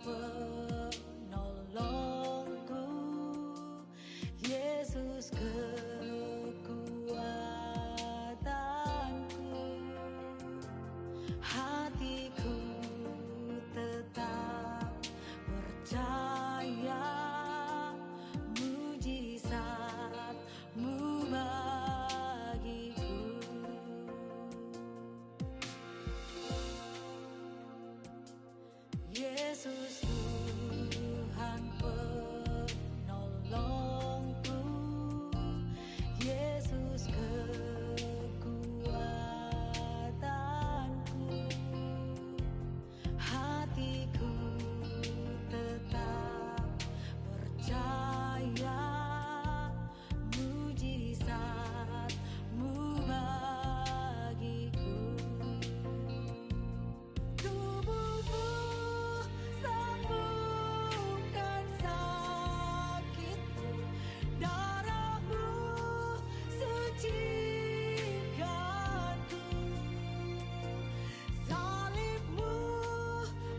penolongku, Yesus kekuatanku, hatiku tetap percaya mujizat-Mu bagiku. Yesus Tuhan penolongku, Yesus kekuatanku, hatiku tetap percaya mujizat-Mu bagiku. Tubuhku sembuhkan sakitku, darah-Mu sucikanku, salib-Mu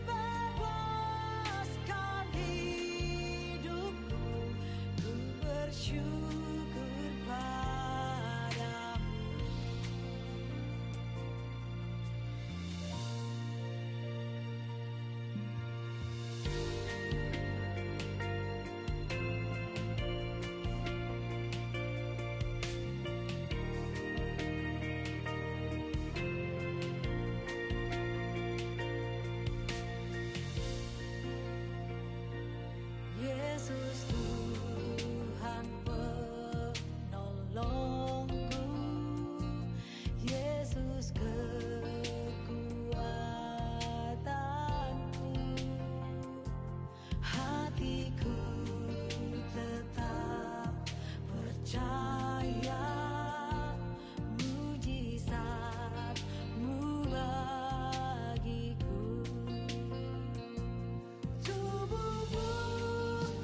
bebaskan hidupku, ku bersyukur padamu. Yesus Tuhan penolongku, Yesus kekuatanku, hatiku tetap percaya mujizat-Mu bagiku. Tubuhku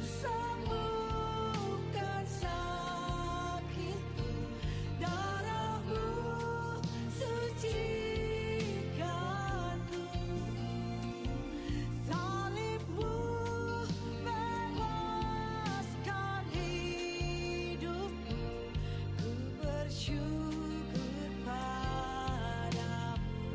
sembuhkan sakitku, darah-Mu sucikanku, salib-Mu bebaskan hidupku, ku bersyukur padamu.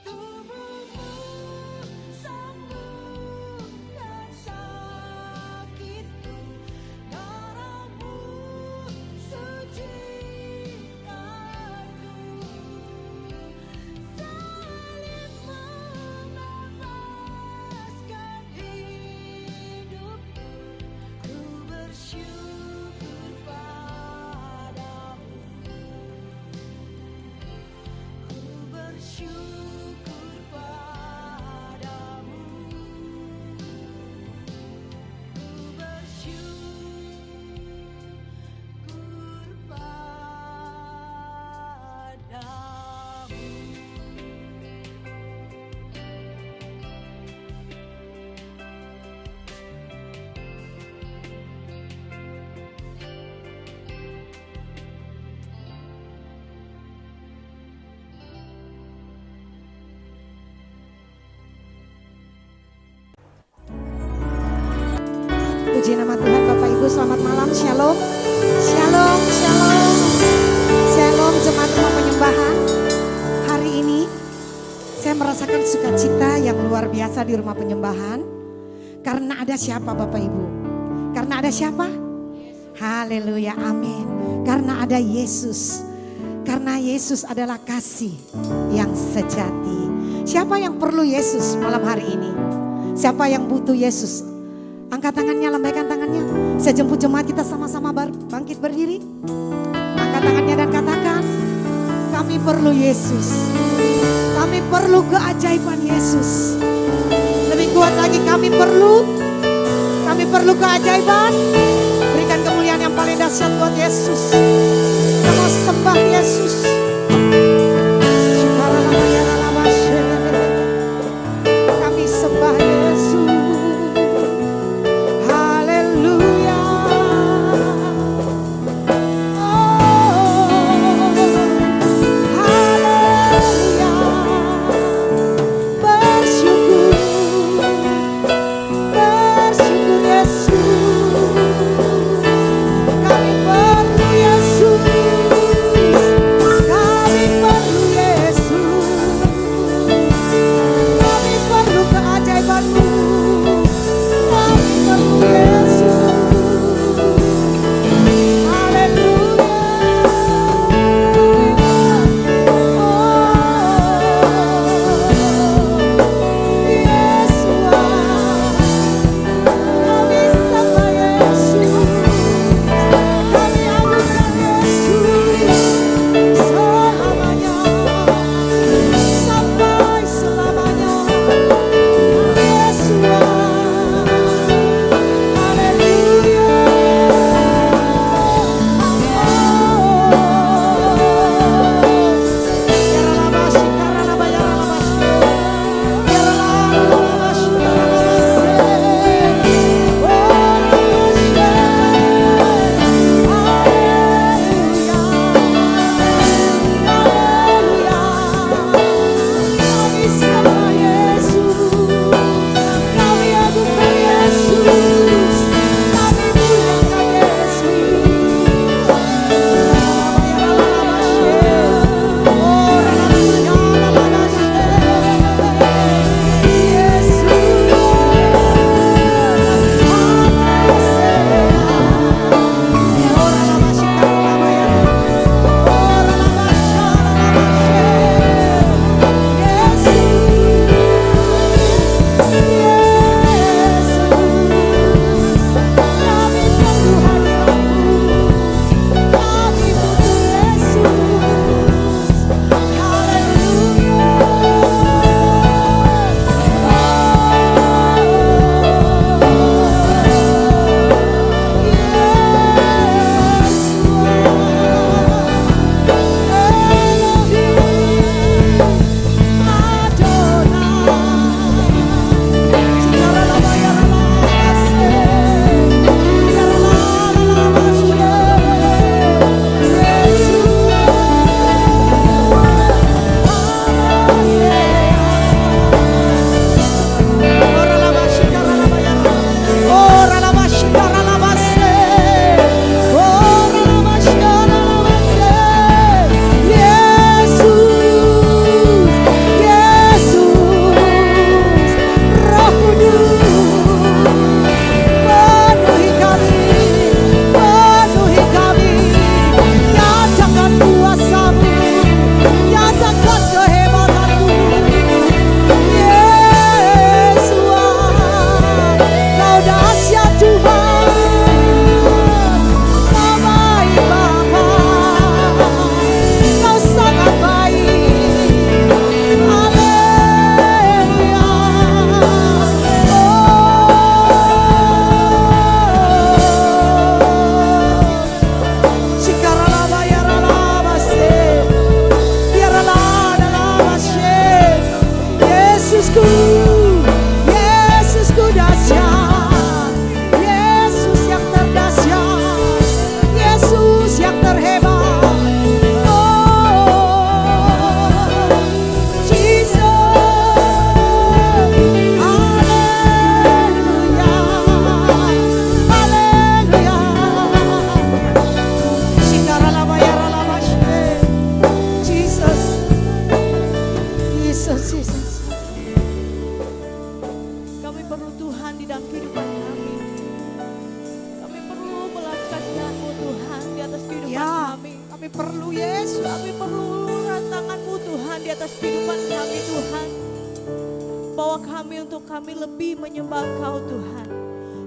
Tubuhku sembuhkan sakitku, darah-Mu sucikanku, salib-Mu bebaskan hidupku, ku bersyukur padamu, ku bersyukur padamu, ku bersyukur padamu. Puji nama Tuhan. Bapak Ibu selamat malam, shalom. Shalom, shalom. Shalom jemaat rumah penyembahan. Hari ini saya merasakan sukacita yang luar biasa di rumah penyembahan. Karena ada siapa Bapak Ibu? Karena ada siapa? Haleluya, amin. Karena ada Yesus. Karena Yesus adalah kasih yang sejati. Siapa yang perlu Yesus malam hari ini? Siapa yang butuh Yesus? Angkat tangannya, lambaikan tangannya. Saya jemput jemaat kita sama-sama bangkit berdiri. Angkat tangannya dan katakan, kami perlu Yesus. Kami perlu keajaiban Yesus. Lebih kuat lagi, kami perlu keajaiban. Berikan kemuliaan yang paling dahsyat buat Yesus. Kita mau sembah Yesus. Syukurlah Yesus, kami perlu tangan-Mu Tuhan di atas kehidupan kami Tuhan. Bawa kami untuk kami lebih menyembah Engkau Tuhan.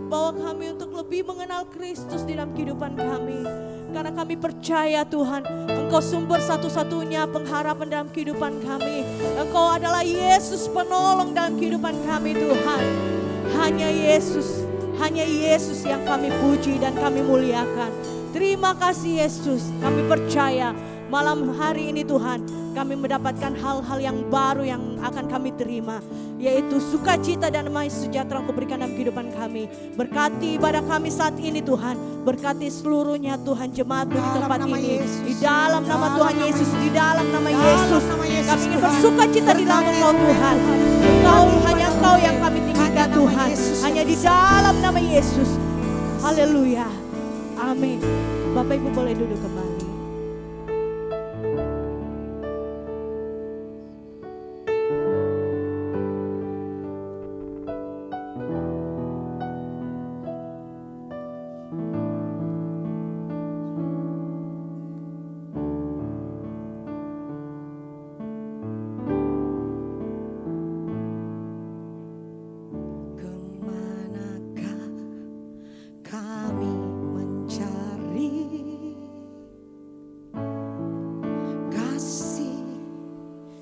Bawa kami untuk lebih mengenal Kristus di dalam kehidupan kami. Karena kami percaya Tuhan, Engkau sumber satu-satunya pengharapan dalam kehidupan kami. Engkau adalah Yesus penolong dalam kehidupan kami Tuhan. Hanya Yesus yang kami puji dan kami muliakan. Terima kasih Yesus, kami percaya malam hari ini Tuhan, kami mendapatkan hal-hal yang baru yang akan kami terima, yaitu sukacita dan damai sejahtera Engkau berikan dalam kehidupan kami. Berkati ibadah kami saat ini Tuhan, berkati seluruhnya Tuhan jemaat-Mu di tempat ini. Di dalam nama Tuhan Yesus, di dalam nama Yesus, kami ingin bersukacita di dalam Engkau Tuhan. Hanya Engkau yang kami tinggikan Tuhan, hanya di dalam nama Yesus. Haleluya, amin. Bapak Ibu boleh duduk kembali.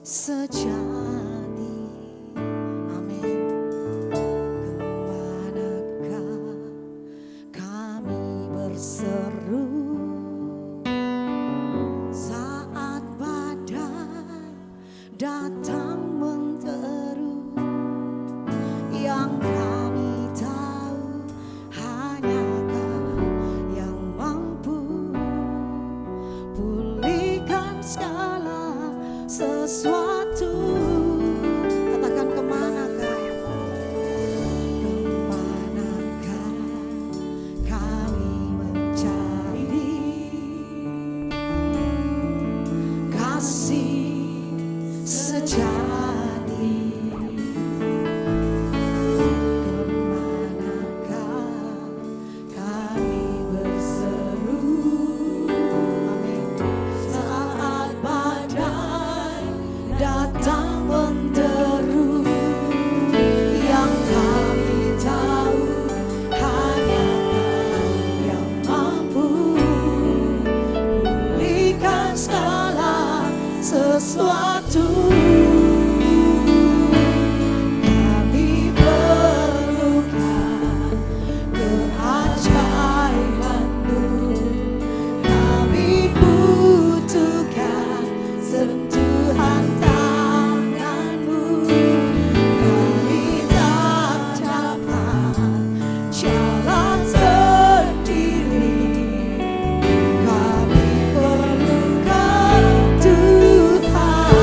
Sejati, amin. Kemanakah kami berseru saat badai datang menteru? Yang kami tahu hanya Kau yang mampu pulihkan segala sesuatu. Katakan kemanakah kami mencari kasih sejati. Kemanakah kami berseru saat badai datang menderu? Yang kami tahu hanya Kau yang mampu pulihkan segala sesuatu. Kami perlukan keajaiban-Mu, kami butuhkan sentuhan tangan-Mu. Kami tak dapat jalan sendiri, kami perlukan Tuhan.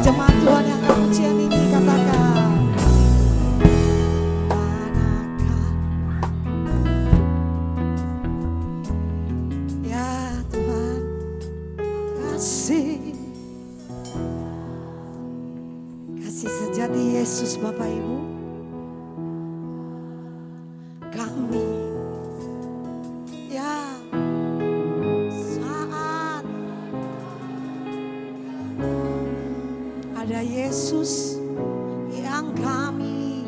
jemaat Tuhan yang akan ujian ini katakan, manakah ya Tuhan kasih sejati Yesus Bapak Ibu, kami ya saat ada Yesus yang kami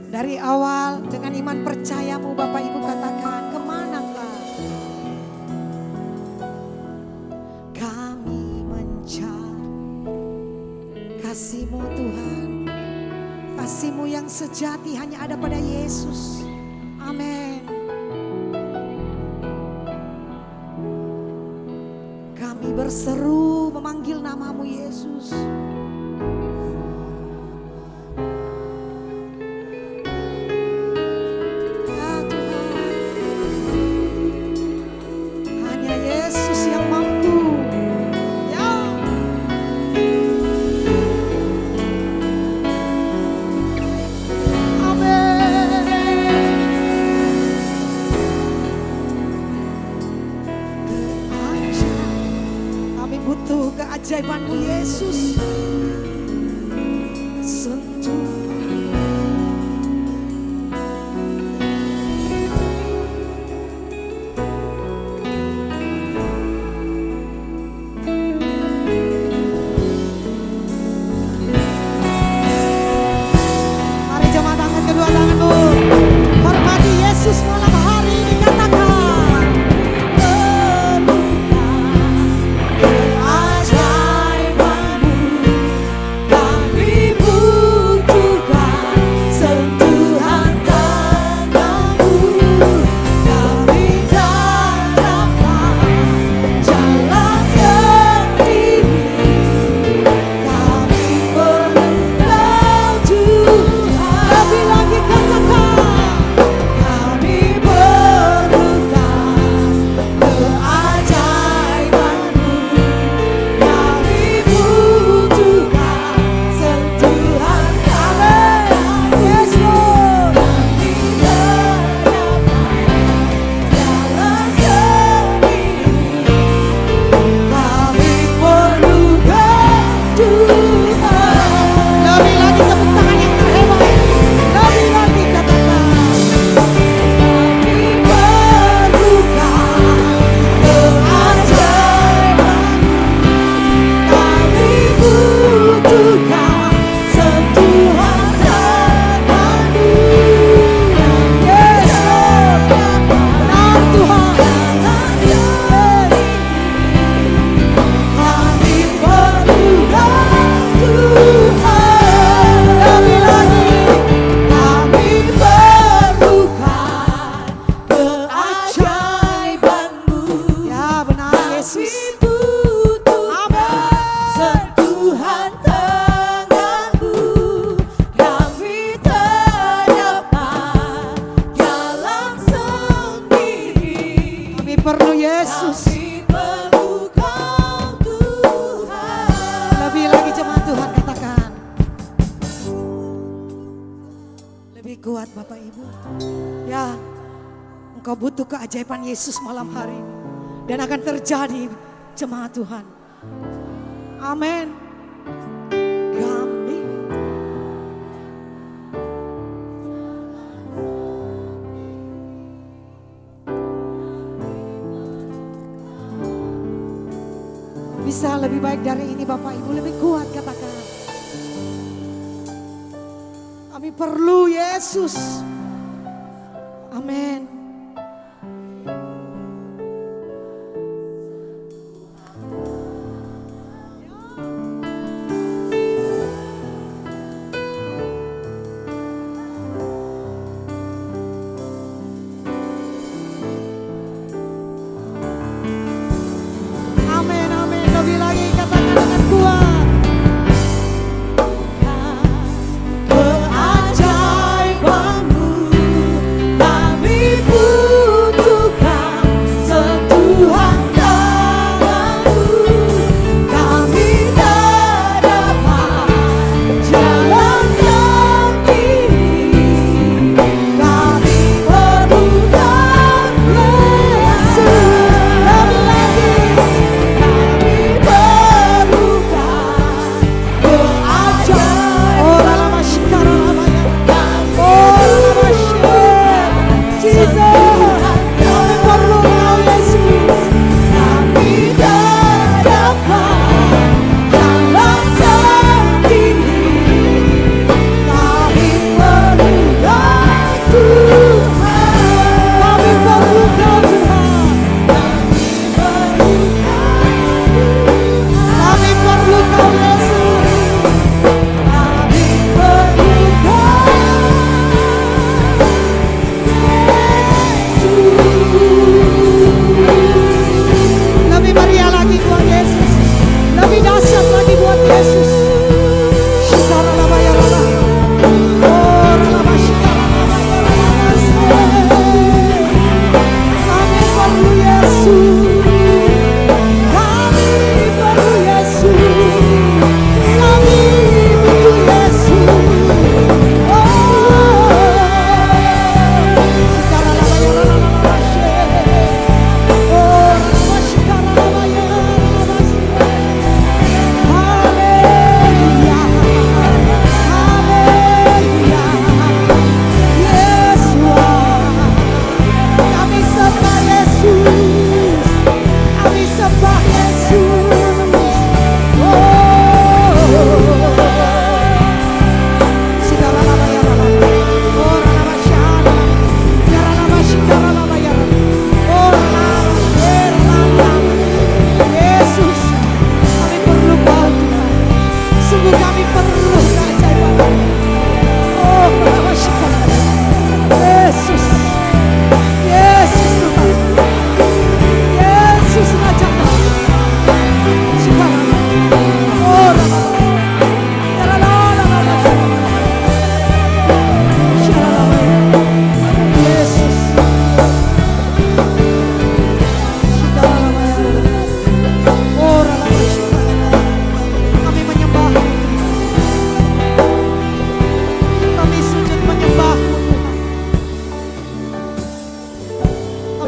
dari awal dengan iman percayamu Bapak Ibu katakan, kemanakah kami mencari kasih-Mu Tuhan, kasih-Mu yang sejati hanya ada pada Yesus. Amin. Kami berseru memanggil nama-Mu Yesus. Keajaiban-Mu Yesus, sentuh mari jemaat angkat kedua tanganmu, hormati Yesus malam hari ini, katakan perlu Yesus. Lebih lagi jemaat Tuhan katakan, lebih kuat Bapak Ibu. Ya, engkau butuh keajaiban Yesus malam hari ini. Dan akan terjadi jemaat Tuhan. Amin. Kami bisa lebih baik dari ini Bapak Ibu, lebih kuat katakan. Kami perlu Yesus. Amin. Keajaiban-Mu kami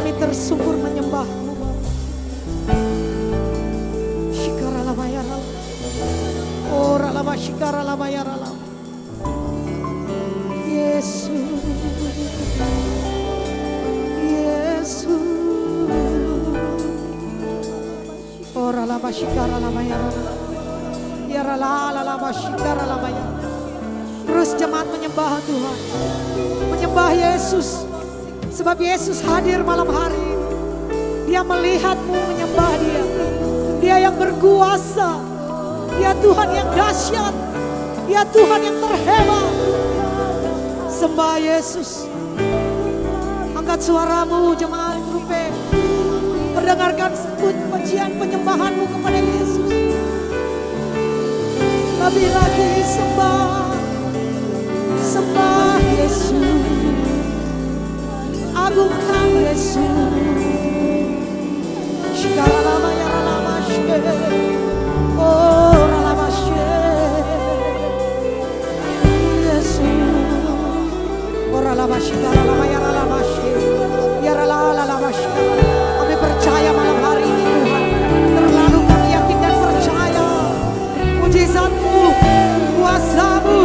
Kami tersungkur menyembah-Mu. Shikara lama ya rala. Oh rala shikara lama ya rala. Yesus. Yesus. Oh rala shikara lama ya rala. Ya rala shikara lama ya. Terus jemaat menyembah Tuhan. Menyembah Yesus. Sebab Yesus hadir malam hari ini. Dia melihatmu menyembah Dia. Dia yang berkuasa. Dia Tuhan yang dahsyat. Dia Tuhan yang terhebat. Sembah Yesus. Angkat suaramu jemaat Rupe. Mendengarkan pujian penyembahanmu kepada Yesus. Lebih lagi sembah. Sembah Yesus. Agungkan Yesus. Shikara lama ya lama she. Oh lama she. Yesus. Oh lama shikara lama ya lama she. Ya lama shikara. Kami percaya malam hari ini Tuhan. Terlalu kami yakin dan percaya. Mujizat-Mu, kuasa-Mu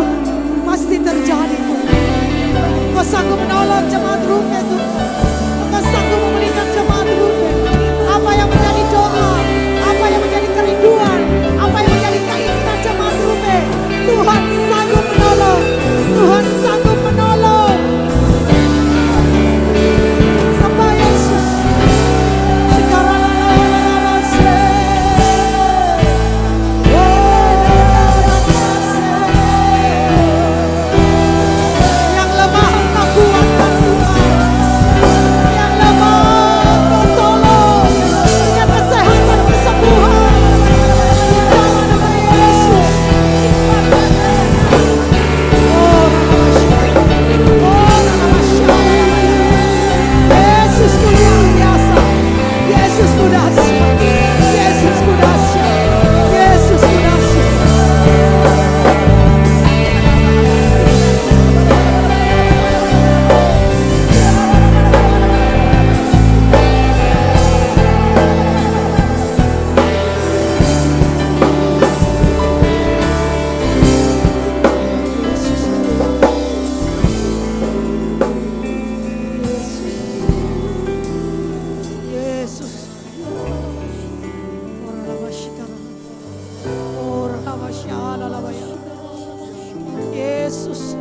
pasti terjadi Tuhan. Kau sanggup menolong jemaat Rupe Tuhan. Kau sanggup memberikan jemaat Rupe apa yang menjadi doa, apa yang menjadi kerinduan, apa yang menjadi keinginan jemaat Rupe. Tuhan sanggup menolong. Tuhan sanggup menolong. Sembah Yesus. Yang lemah Engkau kuatkan Tuhan. Yang lemah Engkau tolong. Berikan kesehatan, kesembuhan. Di dalam nama Yesus. Oh, Yesusku luar biasa. Yesusku dahsyat. Yesusku dahsyat. Yesusku dahsyat. Yesus. Yesus.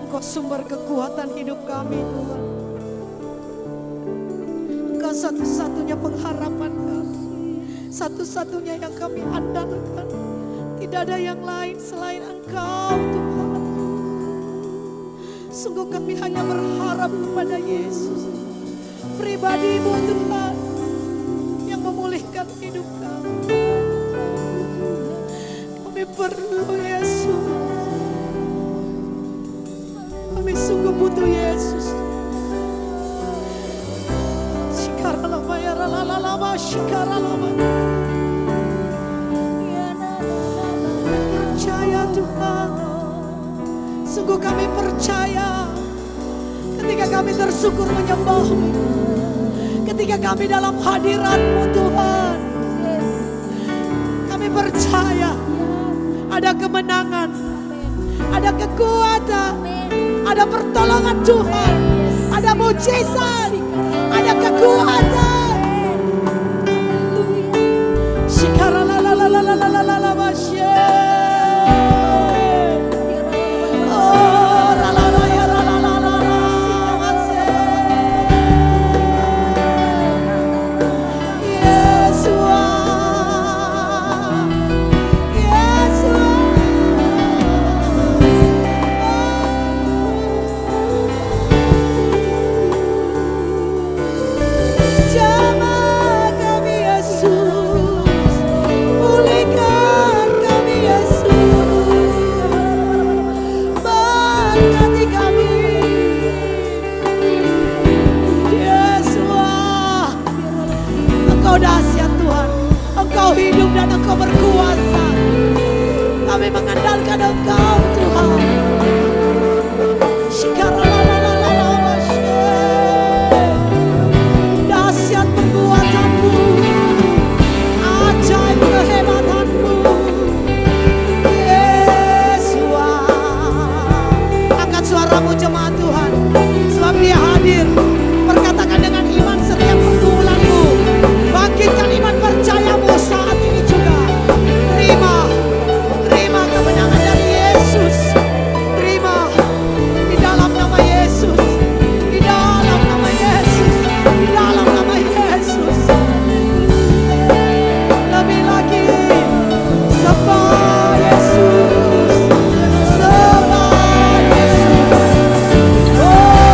Engkau sumber kekuatan hidup kami Tuhan. Engkau satu-satunya pengharapan kami. Satu-satunya yang kami andalkan. Tidak ada yang lain selain Engkau Tuhan. Sungguh kami hanya berharap kepada Yesus. Pribadi-Mu Tuhan yang memulihkan hidup kami. Kami perlu Yesus. Kami sungguh butuh Yesus. Shikara lama ya lama shikara lama. Percaya Tuhan. Sungguh kami percaya ketika kami tersyukur menyembah-Mu, ketika kami dalam hadirat-Mu Tuhan, kami percaya ada kemenangan, ada kekuatan, ada pertolongan Tuhan, ada mujizat, ada kekuatan. Shikara la la la la la la la la masye. suaramu jemaat Tuhan. Sebab dia hadir. Perkatakan dengan iman setiap pergumulanmu. Bangkitkan iman percayamu saat ini juga. Terima kemenangan dari Yesus. Terima di dalam nama Yesus. Di dalam nama Yesus. Di dalam nama Yesus. Lebih lagi. Sembah Yesus. Sembah Yesus. Oh.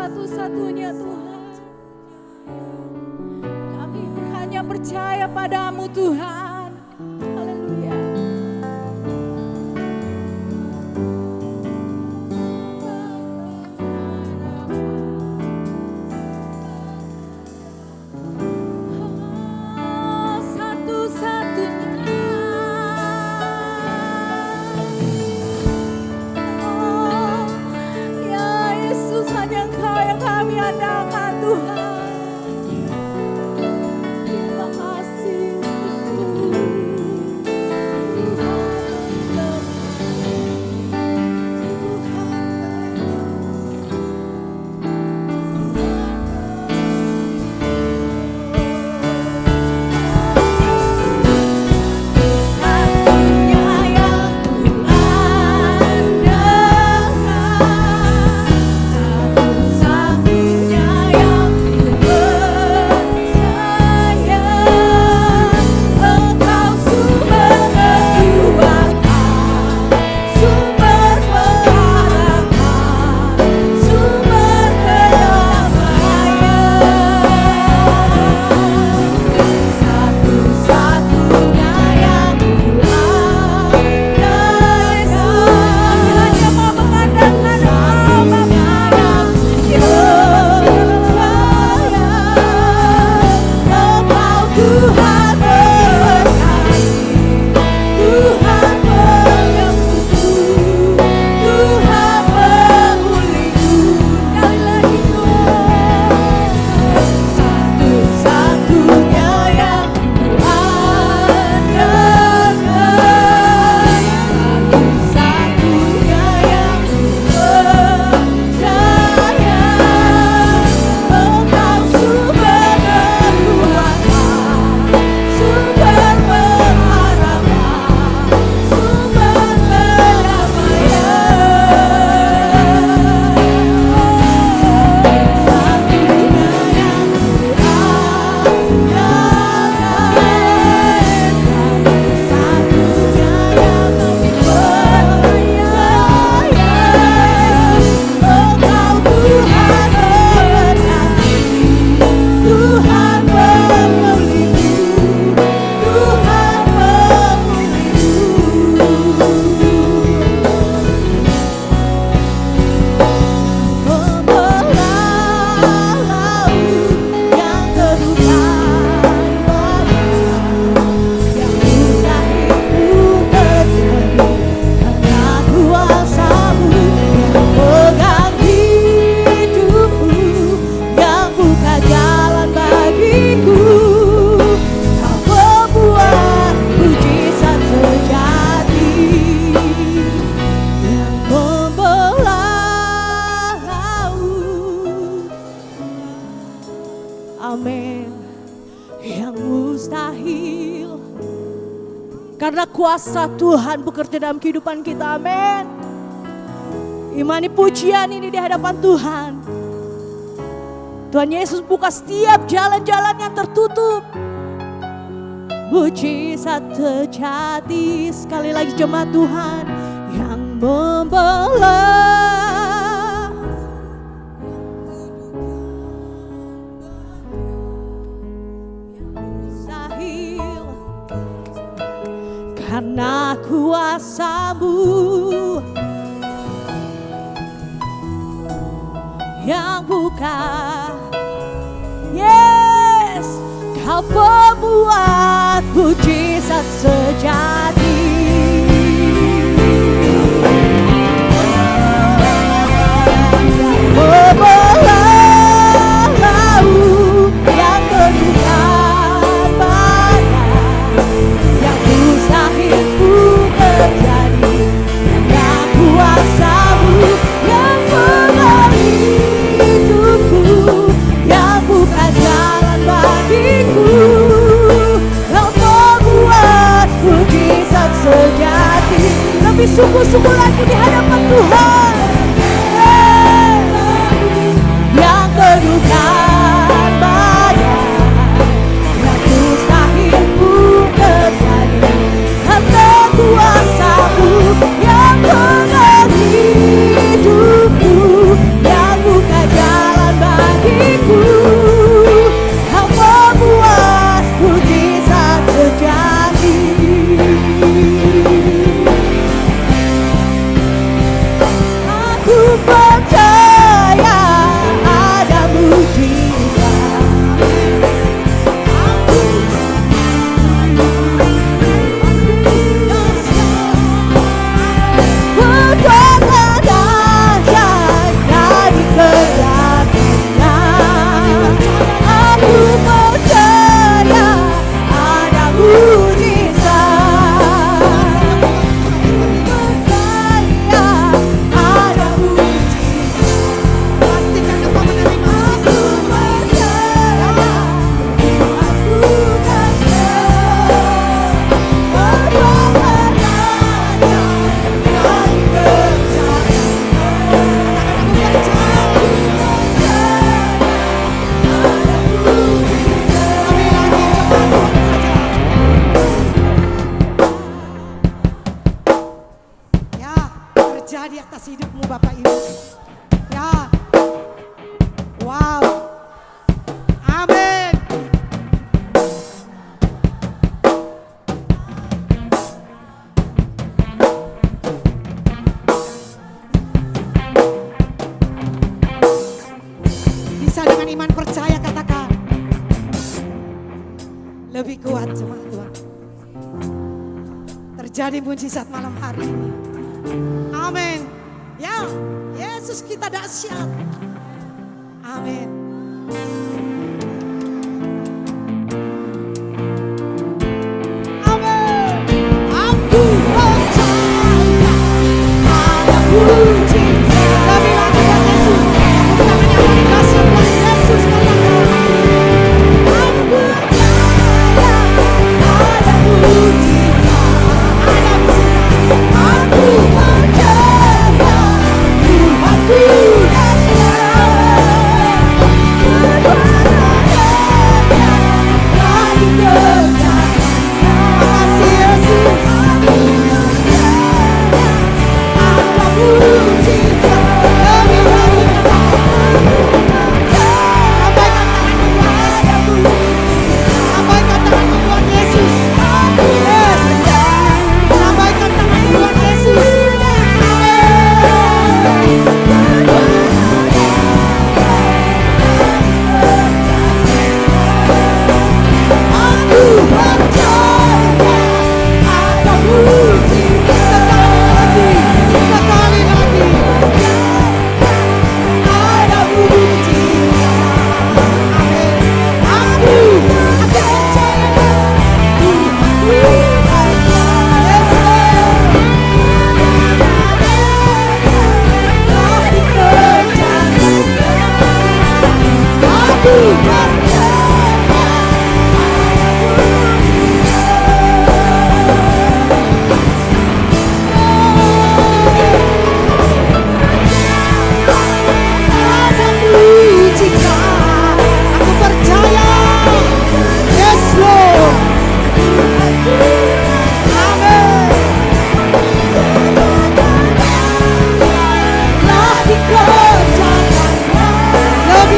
satu-satunya Tuhan. Kami hanya percaya padamu Tuhan. Haleluya. Terima kasih Yesus. Tuhan berkati, Tuhan menyembuhku, Tuhan memulihku. Sekali lagi Tuhan, satu-satunya yang kuandalkan, satu-satunya yang percaya. Engkau sumber kekuatan, sumber pengharapan, sumber Tuhan memulihku, Tuhan memulihku. Membelah laut yang teduhkan badai, yang mustahil terjadi karena kuasa-Mu yang pegang hidupku, yang buka jalan bagiku. Kau membuat mujizat terjadi, yang membelah laut. Amin. Yang mustahil, karena kuasa Tuhan bekerja dalam kehidupan kita. Amin. Imani pujian ini di hadapan Tuhan. Tuhan Yesus buka setiap jalan-jalan yang tertutup. Mujizat terjadi. Sekali lagi jemaat Tuhan, yang membelah, mustahil karena kuasa-Mu yang buka. Yes, Kau pembuat mujizat sejati. Membelah laut yang teduhkan badai, yang mustahil pun terjadi karena kuasa-Mu yang pegang hidupku, yang buka jalan bagiku. Kau membuat mujizat sejati. Lebih sungguh-sungguh lagi di hadapan Tuhan. Yang teduhkan badai, yang mustahil pun terjadi karena kuasa-Mu yang pegang hidupku, yang buka jalan bagiku. Kau membuat mujizat terjadi. lebih kuat jemaat Tuhan. Terjadi mujizat malam hari ini. Amin. Ya, Yesus kita dahsyat. Amin. Amin. Aku percaya ada mujizat. Kami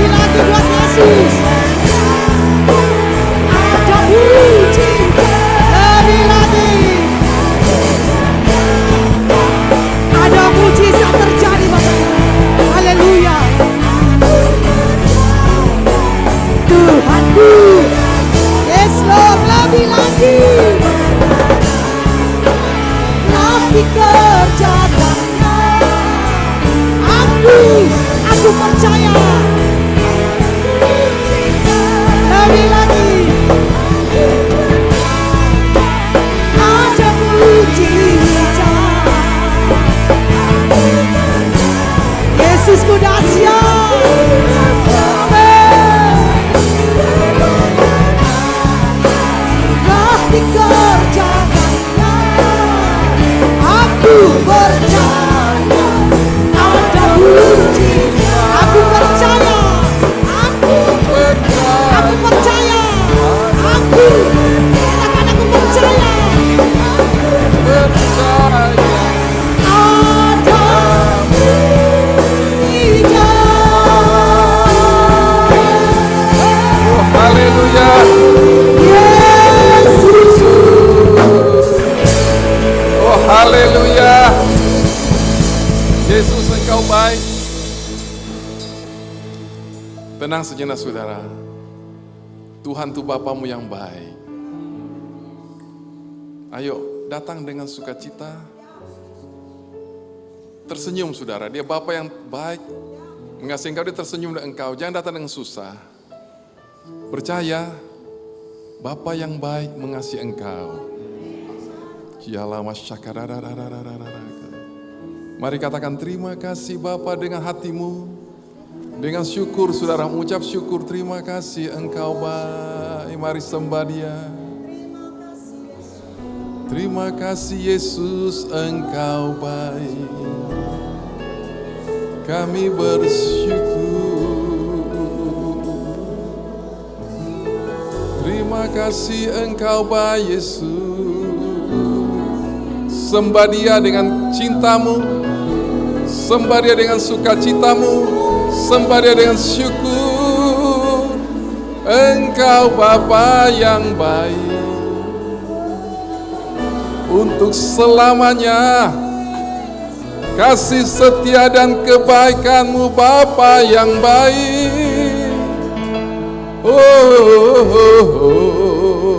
lagi buat Yesus. Aku namanya paling dahsyat buat Yesus. Aku percaya ada mujizat. Ada mujizat. Aku percaya Tuhanku Tenang sejenak saudara, Tuhan itu Bapamu yang baik. Ayo datang dengan sukacita, tersenyum saudara, dia Bapa yang baik, mengasihi engkau, dia tersenyum dengan engkau, jangan datang dengan susah. Percaya, Bapa yang baik mengasihi engkau. Mari katakan terima kasih Bapa dengan hatimu. Dengan syukur saudara, mengucap syukur, terima kasih engkau baik. Mari sembah dia. Terima kasih Yesus engkau baik. Kami bersyukur. Terima kasih engkau baik Yesus. Sembah dia dengan cintamu. Sembah dia dengan sukacitamu. Sembah dia dengan syukur. Engkau Bapa yang baik. Untuk selamanya kasih setia dan kebaikanmu Bapa yang baik. Oh, oh, oh, oh.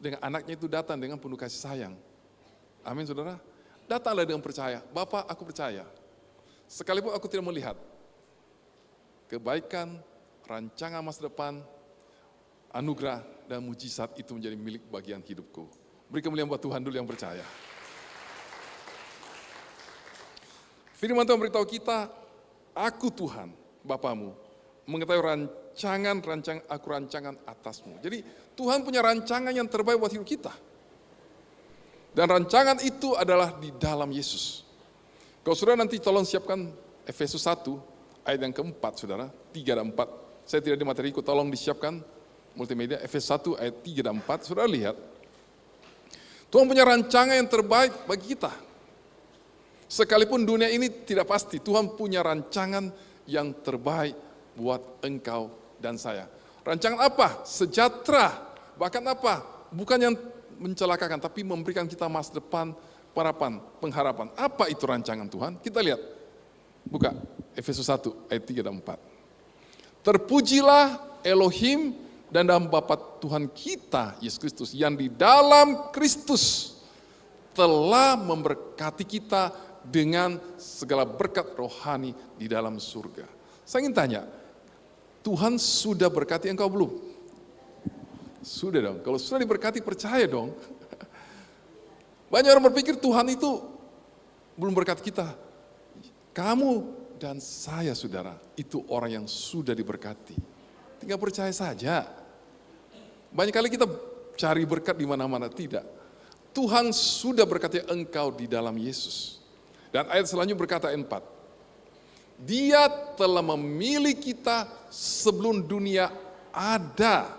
dengan anaknya itu datang dengan penuh kasih sayang. Amin saudara. Datanglah dengan percaya, Bapak aku percaya. Sekalipun aku tidak melihat kebaikan, rancangan masa depan, anugerah dan mujizat itu menjadi milik bagian hidupku. Beri kemuliaan buat Tuhan dulu yang percaya. Firman Tuhan beritahu kita, aku Tuhan, Bapamu, mengetahui rancangan atasmu. Jadi Tuhan punya rancangan yang terbaik buat hidup kita. Dan rancangan itu adalah di dalam Yesus. Kalau saudara nanti tolong siapkan Efesus 1, ayat yang keempat saudara, 3 dan 4. Saya tidak di materiku, tolong disiapkan multimedia, Efesus 1 ayat 3 dan 4. Saudara lihat, Tuhan punya rancangan yang terbaik bagi kita. Sekalipun dunia ini tidak pasti, Tuhan punya rancangan yang terbaik buat engkau dan saya. Rancangan apa? Sejahtera. Bahkan apa? Bukan yang mencelakakan, tapi memberikan kita masa depan, harapan, pengharapan. Apa itu rancangan Tuhan? Kita lihat. Buka Efesus 1 ayat 3 dan 4. Terpujilah Elohim dan Bapa Tuhan kita, Yesus Kristus, yang di dalam Kristus telah memberkati kita dengan segala berkat rohani di dalam surga. Saya ingin tanya, Tuhan sudah berkati engkau belum? Sudah dong, kalau sudah diberkati percaya dong. Banyak orang berpikir Tuhan itu belum berkati kita. Kamu dan saya saudara, itu orang yang sudah diberkati. Tinggal percaya saja. Banyak kali kita cari berkat di mana-mana, tidak. Tuhan sudah berkati engkau di dalam Yesus. Dan ayat selanjutnya berkata 4. Dia telah memilih kita sebelum dunia ada.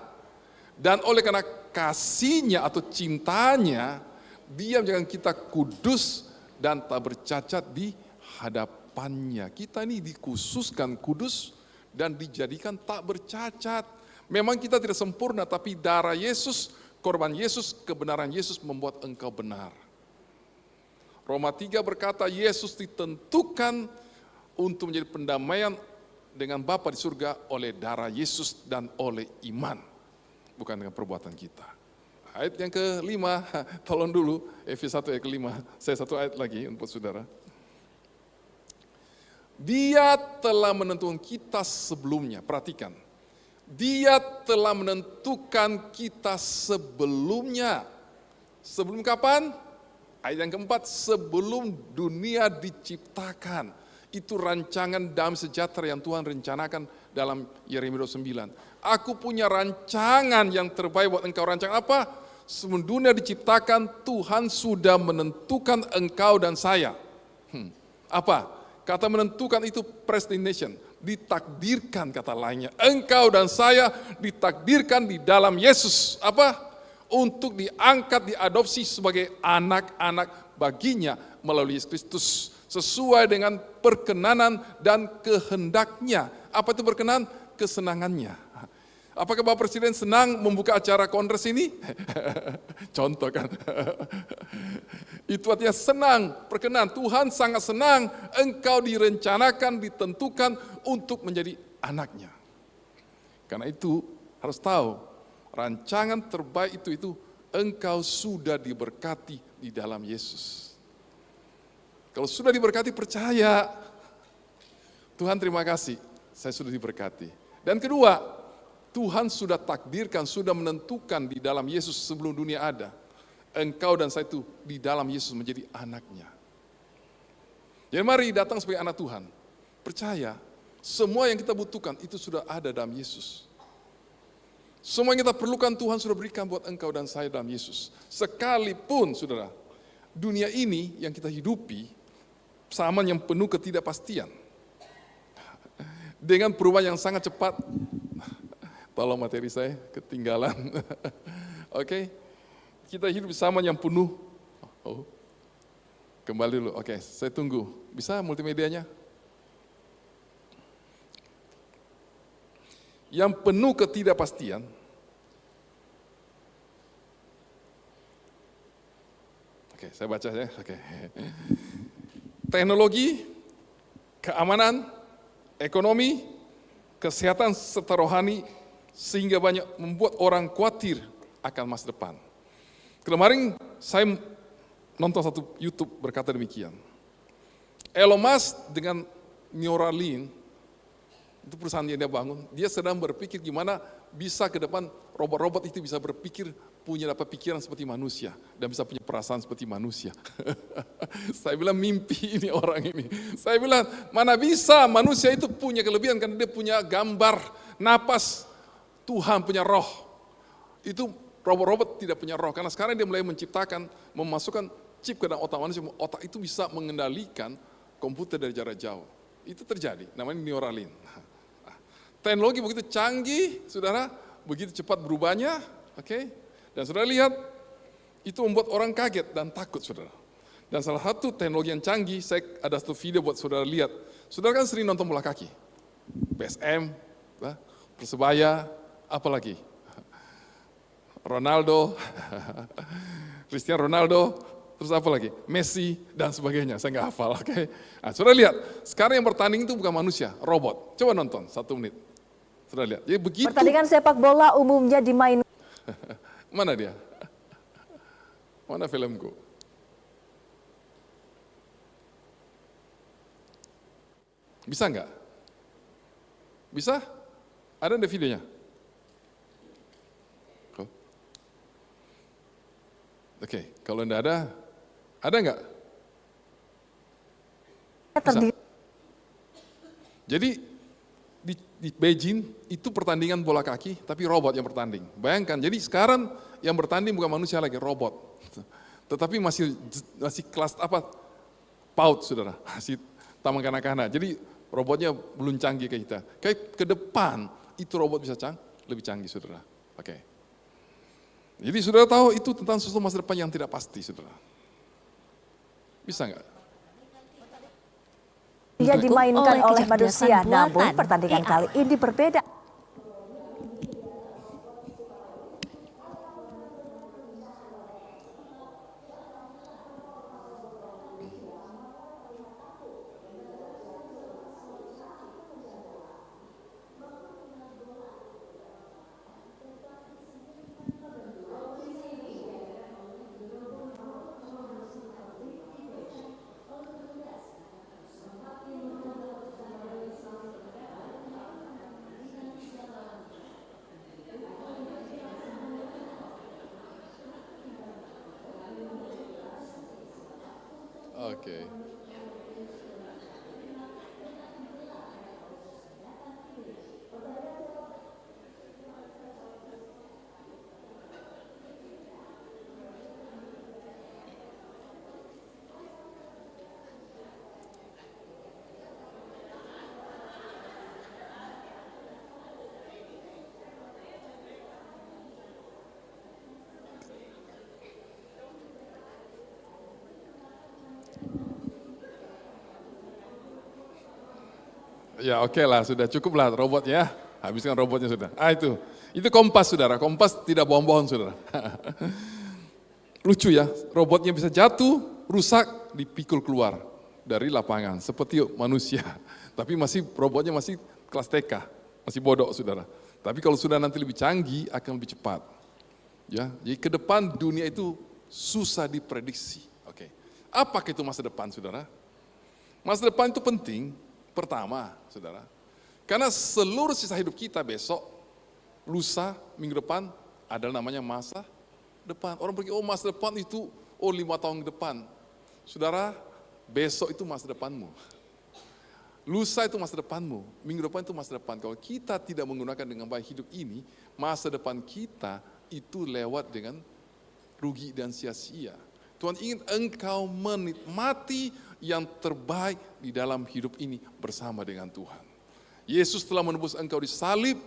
Dan oleh karena kasihnya atau cintanya, dia menjadikan kita kudus dan tak bercacat di hadapannya. Kita ini dikhususkan kudus dan dijadikan tak bercacat. Memang kita tidak sempurna, tapi darah Yesus, korban Yesus, kebenaran Yesus membuat engkau benar. Roma 3 berkata Yesus ditentukan untuk menjadi pendamaian dengan Bapa di surga oleh darah Yesus dan oleh iman. Bukan dengan perbuatan kita. Ayat yang kelima, tolong dulu, Efesus 1 ayat kelima. Saya satu ayat lagi untuk saudara. Dia telah menentukan kita sebelumnya, perhatikan. Dia telah menentukan kita sebelumnya. Sebelum kapan? Ayat yang keempat, sebelum dunia diciptakan. Itu rancangan damai sejahtera yang Tuhan rencanakan dalam Yeremia 29. Aku punya rancangan yang terbaik buat engkau. Rancangan apa? Sebelum dunia diciptakan, Tuhan sudah menentukan engkau dan saya. Apa? Kata menentukan itu predestination. Ditakdirkan kata lainnya. Engkau dan saya ditakdirkan di dalam Yesus. Apa? Untuk diangkat, diadopsi sebagai anak-anak baginya melalui Yesus Kristus. Sesuai dengan perkenanan dan kehendaknya. Apa itu berkenan? Kesenangannya. Apakah Bapak Presiden senang membuka acara kongres ini? Contoh kan. Itu artinya senang, perkenan. Tuhan sangat senang engkau direncanakan, ditentukan untuk menjadi anaknya. Karena itu harus tahu, rancangan terbaik itu engkau sudah diberkati di dalam Yesus. Kalau sudah diberkati percaya, Tuhan terima kasih, saya sudah diberkati. Dan kedua, Tuhan sudah takdirkan, sudah menentukan di dalam Yesus sebelum dunia ada. Engkau dan saya itu di dalam Yesus menjadi anaknya. Jadi mari datang sebagai anak Tuhan. Percaya, semua yang kita butuhkan itu sudah ada dalam Yesus. Semua yang kita perlukan Tuhan sudah berikan buat engkau dan saya dalam Yesus. Sekalipun saudara, dunia ini yang kita hidupi, zaman yang penuh ketidakpastian. Dengan perubahan yang sangat cepat. Tolong materi saya ketinggalan. Oke. Kita hidup di zaman yang penuh. Oh. Kembali dulu. Oke, saya tunggu. Bisa multimedianya? Yang penuh ketidakpastian. Oke, saya baca ya. Oke. Teknologi, keamanan, ekonomi, kesehatan serta rohani sehingga banyak membuat orang khawatir akan masa depan. Kemarin saya nonton satu YouTube berkata demikian. Elon Musk dengan Neuralink, itu perusahaan yang dia bangun, dia sedang berpikir gimana bisa ke depan robot-robot itu bisa berpikir, punya dapat pikiran seperti manusia, dan bisa punya perasaan seperti manusia. Saya bilang mimpi ini orang ini. Saya bilang mana bisa manusia itu punya kelebihan karena dia punya gambar, napas, Tuhan punya roh. Itu robot-robot tidak punya roh, karena sekarang dia mulai menciptakan, memasukkan chip ke dalam otak manusia, otak itu bisa mengendalikan komputer dari jarak jauh. Itu terjadi, namanya Neuralink. Teknologi begitu canggih, saudara, begitu cepat berubahnya, oke? Dan saudara lihat, itu membuat orang kaget dan takut, saudara. Dan salah satu teknologi yang canggih, saya ada satu video buat saudara lihat. Saudara kan sering nonton bola kaki, PSM, Persebaya, apalagi Ronaldo, Cristiano Ronaldo, terus apa lagi? Messi dan sebagainya, saya nggak hafal, oke? Nah, saudara lihat, sekarang yang bertanding itu bukan manusia, robot. Coba nonton, 1 menit. Saudara lihat, jadi begitu. Pertandingan sepak bola umumnya dimainkan. Mana dia? Mana filmku? Bisa nggak? Bisa? Ada nggak videonya? Oke, kalau enggak ada nggak? Bisa. Jadi di Beijing itu pertandingan bola kaki, tapi robot yang bertanding. Bayangkan, jadi sekarang yang bertanding bukan manusia lagi, robot. Tetapi masih kelas apa? PAUD, saudara, masih taman kanak-kanak. Jadi robotnya belum canggih kayak kita. Kayak ke depan itu robot bisa lebih canggih, saudara. Oke. Jadi saudara tahu itu tentang sesuatu masa depan yang tidak pasti, saudara. Bisa nggak? Dia dimainkan oleh manusia, namun buatan pertandingan AI. kali ini berbeda. Oke. Ya oke lah, sudah cukup lah robotnya, habiskan robotnya sudah. Itu Kompas, saudara. Kompas tidak bohong-bohong, saudara. Lucu ya, robotnya bisa jatuh, rusak, dipikul keluar dari lapangan seperti manusia. Tapi robotnya masih kelas TK, masih bodoh, saudara. Tapi kalau sudah nanti lebih canggih akan lebih cepat. Ya, jadi ke depan dunia itu susah diprediksi. Oke. Apa itu masa depan, saudara? Masa depan itu penting. Pertama, saudara, karena seluruh sisa hidup kita besok, lusa, minggu depan adalah namanya masa depan. Orang pergi, masa depan itu, 5 tahun ke depan. Saudara, besok itu masa depanmu. Lusa itu masa depanmu, minggu depan itu masa depan. Kalau kita tidak menggunakan dengan baik hidup ini, masa depan kita itu lewat dengan rugi dan sia-sia. Tuhan ingin engkau menikmati yang terbaik di dalam hidup ini bersama dengan Tuhan. Yesus telah menebus engkau di salib,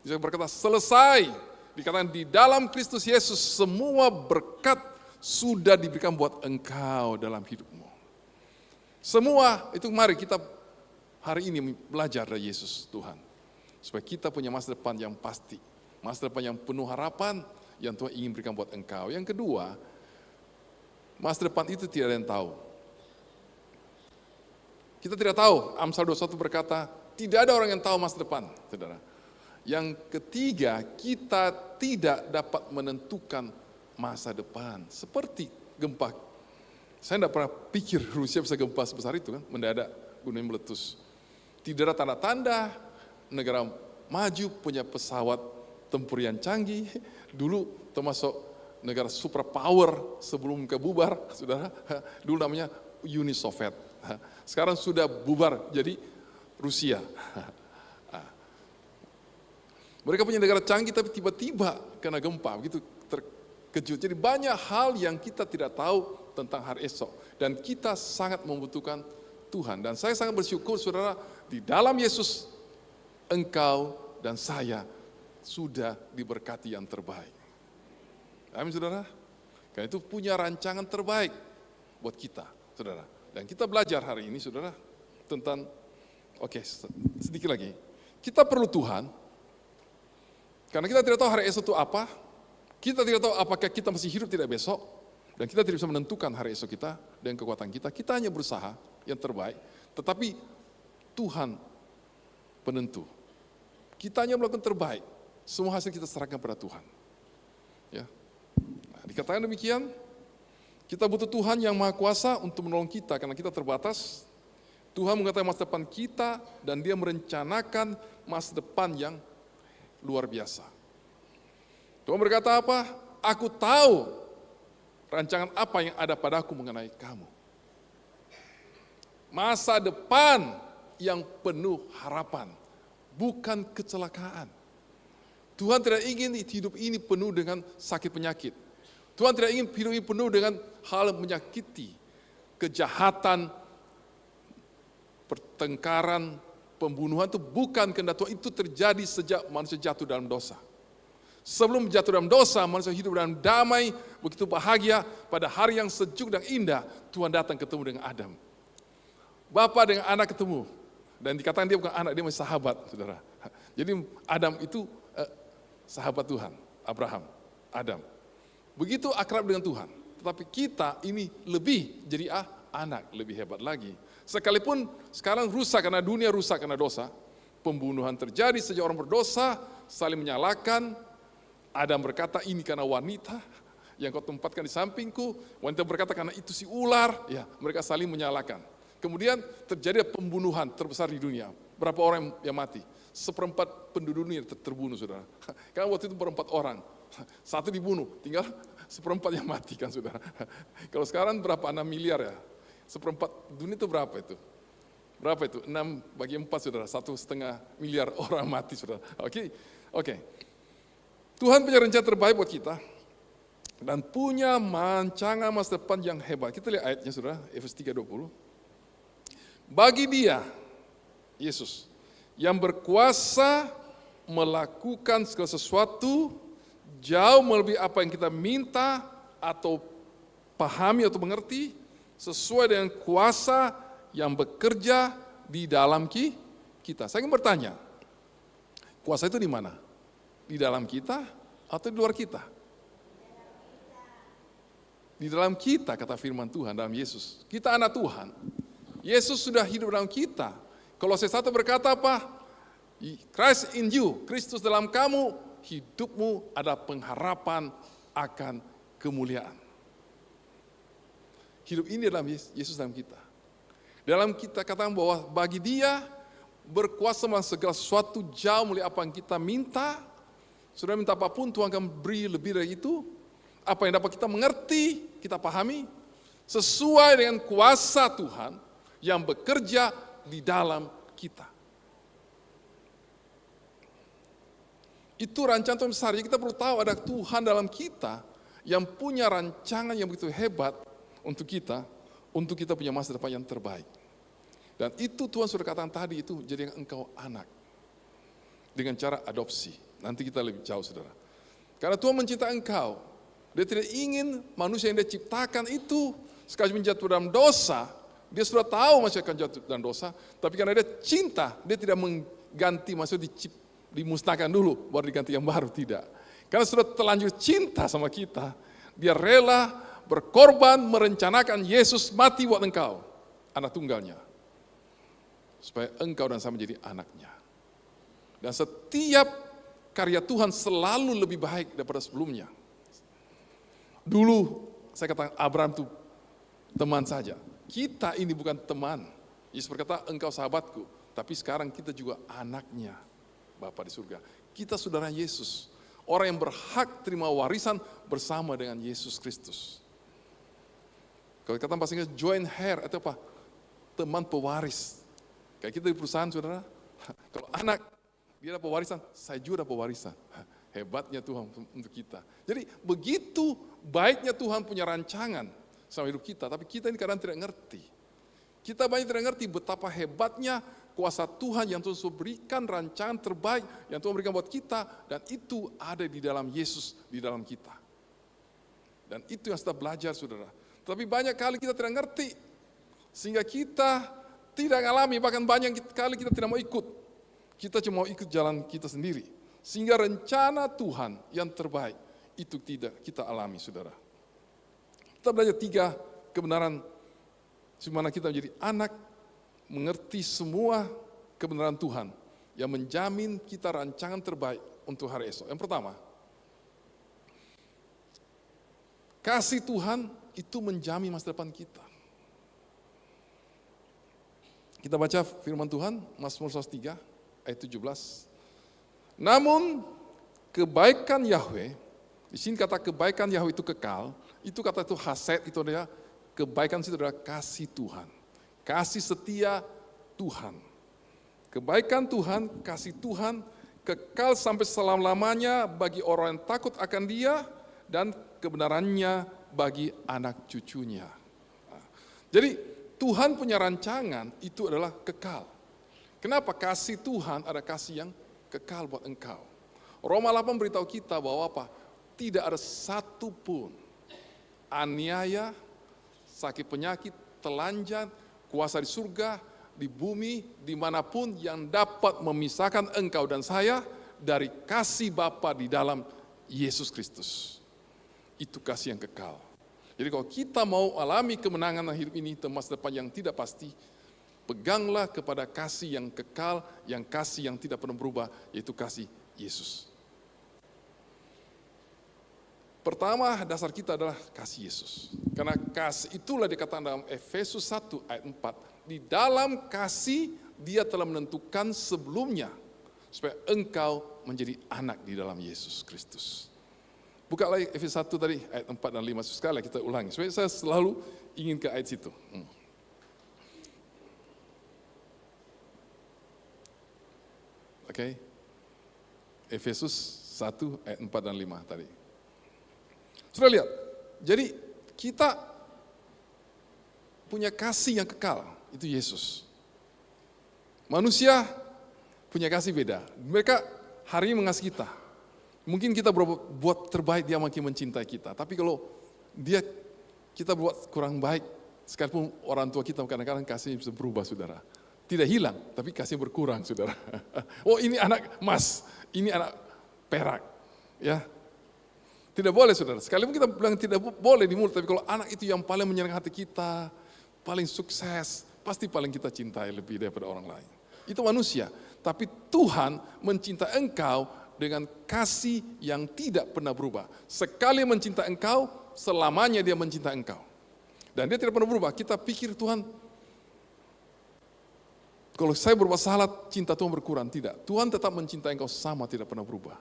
dia berkata selesai. Dikatakan di dalam Kristus Yesus semua berkat sudah diberikan buat engkau dalam hidupmu. Semua itu mari kita hari ini belajar dari Yesus Tuhan. Supaya kita punya masa depan yang pasti. Masa depan yang penuh harapan yang Tuhan ingin berikan buat engkau. Yang kedua, masa depan itu tidak ada yang tahu. Kita tidak tahu, Amsal 21 berkata, tidak ada orang yang tahu masa depan, saudara. Yang ketiga, kita tidak dapat menentukan masa depan. Seperti gempa. Saya tidak pernah pikir Rusia bisa gempa sebesar itu kan, mendadak gunung meletus. Tidak ada tanda-tanda negara maju punya pesawat tempur yang canggih. Dulu termasuk negara superpower sebelum kebubar, saudara. Dulu namanya Uni Soviet. Sekarang sudah bubar jadi Rusia. Mereka punya negara canggih tapi tiba-tiba kena gempa, begitu terkejut. Jadi banyak hal yang kita tidak tahu tentang hari esok. Dan kita sangat membutuhkan Tuhan. Dan saya sangat bersyukur saudara, di dalam Yesus engkau dan saya sudah diberkati yang terbaik. Amin saudara. Karena itu punya rancangan terbaik buat kita saudara. Dan kita belajar hari ini saudara tentang, sedikit lagi. Kita perlu Tuhan. Karena kita tidak tahu hari esok itu apa, kita tidak tahu apakah kita masih hidup tidak besok, dan kita tidak bisa menentukan hari esok kita dengan kekuatan kita. Kita hanya berusaha yang terbaik, tetapi Tuhan penentu. Kita hanya melakukan terbaik, semua hasil kita serahkan pada Tuhan. Ya, nah, dikatakan demikian, kita butuh Tuhan yang Maha Kuasa untuk menolong kita karena kita terbatas. Tuhan mengetahui masa depan kita dan Dia merencanakan masa depan yang luar biasa. Tuhan berkata apa? Aku tahu rancangan apa yang ada padaku mengenai kamu. Masa depan yang penuh harapan, bukan kecelakaan. Tuhan tidak ingin hidup ini penuh dengan sakit penyakit. Tuhan tidak ingin hidup ini penuh dengan hal yang menyakiti, kejahatan, pertengkaran, pembunuhan. Itu bukan kehendak Tuhan, itu terjadi sejak manusia jatuh dalam dosa. Sebelum jatuh dalam dosa, manusia hidup dalam damai, begitu bahagia. Pada hari yang sejuk dan indah, Tuhan datang ketemu dengan Adam. Bapa dengan anak ketemu, dan dikatakan dia bukan anak, dia masih sahabat, saudara. Jadi Adam itu sahabat Tuhan, Abraham, Adam. Begitu akrab dengan Tuhan. Tetapi kita ini lebih jadi anak, lebih hebat lagi. Sekalipun sekarang rusak karena dunia rusak karena dosa, pembunuhan terjadi sejak orang berdosa, saling menyalahkan. Adam berkata ini karena wanita yang kau tempatkan di sampingku, wanita berkata karena itu si ular, ya mereka saling menyalahkan. Kemudian terjadi pembunuhan terbesar di dunia. Berapa orang yang mati? 1/4 penduduk dunia terbunuh saudara. Karena waktu itu 4 orang, 1 dibunuh, tinggal 1/4 yang mati kan saudara. Kalau sekarang berapa? 6 miliar ya. 1/4 dunia itu berapa itu? Berapa itu? 6 bagi 4 saudara, 1,5 miliar orang mati saudara. Oke. Tuhan punya rencana terbaik buat kita dan punya rancangan masa depan yang hebat. Kita lihat ayatnya saudara, Efesus 3:20. Bagi Dia, Yesus, yang berkuasa melakukan segala sesuatu jauh melebihi apa yang kita minta atau pahami atau mengerti, sesuai dengan kuasa yang bekerja di dalam kita. Saya ingin bertanya, kuasa itu di mana? Di dalam kita atau di luar kita? Di dalam kita, kata firman Tuhan dalam Yesus. Kita anak Tuhan. Yesus sudah hidup dalam kita. Kolose 1 berkata apa? Christ in you, Kristus dalam kamu, hidupmu ada pengharapan akan kemuliaan. Hidup ini dalam Yesus dalam kita. Dalam kita katakan bahwa bagi Dia berkuasa melakukan segala sesuatu jauh melihat apa yang kita minta. Sudah minta apapun Tuhan akan beri lebih dari itu. Apa yang dapat kita mengerti, kita pahami. Sesuai dengan kuasa Tuhan yang bekerja di dalam kita. Itu rancangan Tuhan besar. Jadi kita perlu tahu ada Tuhan dalam kita yang punya rancangan yang begitu hebat untuk kita punya masa depan yang terbaik. Dan itu Tuhan sudah katakan tadi, itu jadi engkau anak. Dengan cara adopsi. Nanti kita lebih jauh saudara. Karena Tuhan mencintai engkau. Dia tidak ingin manusia yang Dia ciptakan itu sekali menjatuh dalam dosa. Dia sudah tahu manusia akan jatuh dalam dosa. Tapi karena Dia cinta, Dia tidak mengganti manusia dimusnahkan dulu baru diganti yang baru, tidak. Karena sudah terlanjur cinta sama kita. Dia rela berkorban merencanakan Yesus mati buat engkau, anak tunggalnya. Supaya engkau dan saya menjadi anaknya. Dan setiap karya Tuhan selalu lebih baik daripada sebelumnya. Dulu saya katakan Abraham itu teman saja. Kita ini bukan teman. Yesus berkata, engkau sahabatku. Tapi sekarang kita juga anaknya Bapa di surga. Kita saudara Yesus. Orang yang berhak terima warisan bersama dengan Yesus Kristus. Kalau kata bahasa Inggris, joint heir atau apa? Teman pewaris. Kayak kita di perusahaan saudara. Kalau anak, dia dapat warisan, saya juga dapat warisan. Hebatnya Tuhan untuk kita. Jadi begitu baiknya Tuhan punya rancangan sama hidup kita, tapi kita ini kadang tidak ngerti. Kita banyak tidak ngerti betapa hebatnya kuasa Tuhan yang Tuhan sudah berikan rancangan terbaik yang Tuhan berikan buat kita, dan itu ada di dalam Yesus, di dalam kita. Dan itu yang kita belajar saudara. Tapi banyak kali kita tidak ngerti, sehingga kita tidak alami, bahkan banyak kali kita tidak mau ikut. Kita cuma mau ikut jalan kita sendiri. Sehingga rencana Tuhan yang terbaik itu tidak kita alami saudara. Kita belajar 3 kebenaran di mana kita menjadi anak, mengerti semua kebenaran Tuhan yang menjamin kita rancangan terbaik untuk hari esok. Yang pertama, kasih Tuhan itu menjamin masa depan kita. Kita baca firman Tuhan, Mazmur 103 ayat 17. Namun kebaikan Yahweh, di sini kata kebaikan Yahweh itu kekal, itu kata itu haset, itu adalah kebaikan itu adalah kasih Tuhan, kasih setia Tuhan. Kebaikan Tuhan, kasih Tuhan kekal sampai selama-lamanya bagi orang yang takut akan Dia dan kebenarannya bagi anak cucunya. Jadi Tuhan punya rancangan itu adalah kekal. Kenapa? Kasih Tuhan ada kasih yang kekal buat engkau. Roma 8 beritahu kita bahwa apa? Tidak ada satu pun aniaya, sakit penyakit, telanjang, kuasa di surga, di bumi, dimanapun yang dapat memisahkan engkau dan saya dari kasih Bapa di dalam Yesus Kristus. Itu kasih yang kekal. Jadi kalau kita mau alami kemenangan dalam hidup ini, masa depan yang tidak pasti, peganglah kepada kasih yang kekal, yang kasih yang tidak pernah berubah, yaitu kasih Yesus. Pertama, dasar kita adalah kasih Yesus. Karena kasih itulah dikatakan dalam Efesus 1 ayat 4. Di dalam kasih Dia telah menentukan sebelumnya supaya engkau menjadi anak di dalam Yesus Kristus. Buka lagi Efesus 1 tadi ayat 4 dan 5 sekali kita ulangi. Supaya saya selalu ingin ke ayat situ. Oke. Efesus 1 ayat 4 dan 5 tadi. Sudah lihat, jadi kita punya kasih yang kekal, itu Yesus. Manusia punya kasih beda. Mereka hari ini mengasihi kita. Mungkin kita buat terbaik, dia makin mencintai kita. Tapi kalau kita buat kurang baik, sekalipun orang tua kita kadang-kadang kasihnya bisa berubah saudara. Tidak hilang, tapi kasih berkurang saudara. Oh ini anak emas, ini anak perak. Ya, tidak boleh saudara. Sekalipun kita bilang tidak boleh di mulut, tapi kalau anak itu yang paling menyenangkan hati kita, paling sukses, pasti paling kita cintai lebih daripada orang lain. Itu manusia. Tapi Tuhan mencintai engkau dengan kasih yang tidak pernah berubah. Sekali mencintai engkau, selamanya Dia mencintai engkau. Dan Dia tidak pernah berubah. Kita pikir Tuhan, kalau saya berbuat salah, cinta Tuhan berkurang. Tidak. Tuhan tetap mencintai engkau sama, tidak pernah berubah.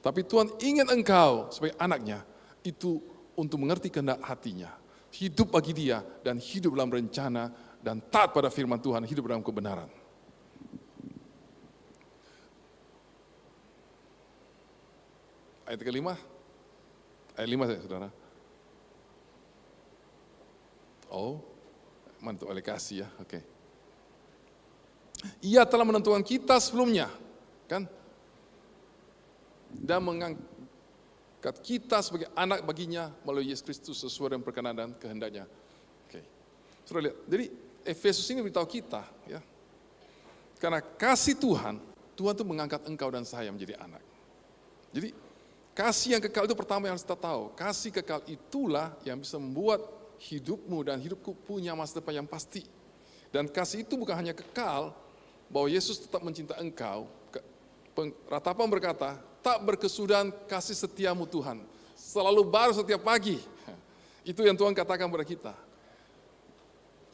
Tapi Tuhan ingin engkau sebagai anaknya, itu untuk mengerti kehendak hatinya. Hidup bagi Dia, dan hidup dalam rencana, dan taat pada firman Tuhan, hidup dalam kebenaran. Ayat kelima, ayat 5 saya saudara. Oh, mantap oleh kasih ya, oke. Ia telah menentukan kita sebelumnya, kan? Dan mengangkat kita sebagai anak baginya melalui Yesus Kristus sesuai dengan perkenan dan kehendaknya. Oke. Sudah lihat. Jadi Efesus ini beritahu kita, ya. Karena kasih Tuhan tuh mengangkat engkau dan saya menjadi anak. Jadi kasih yang kekal itu pertama yang harus kita tahu. Kasih kekal itulah yang bisa membuat hidupmu dan hidupku punya masa depan yang pasti. Dan kasih itu bukan hanya kekal, bahwa Yesus tetap mencintai engkau. Ratapan berkata, tak berkesudahan kasih setiamu Tuhan, selalu baru setiap pagi. Itu yang Tuhan katakan kepada kita.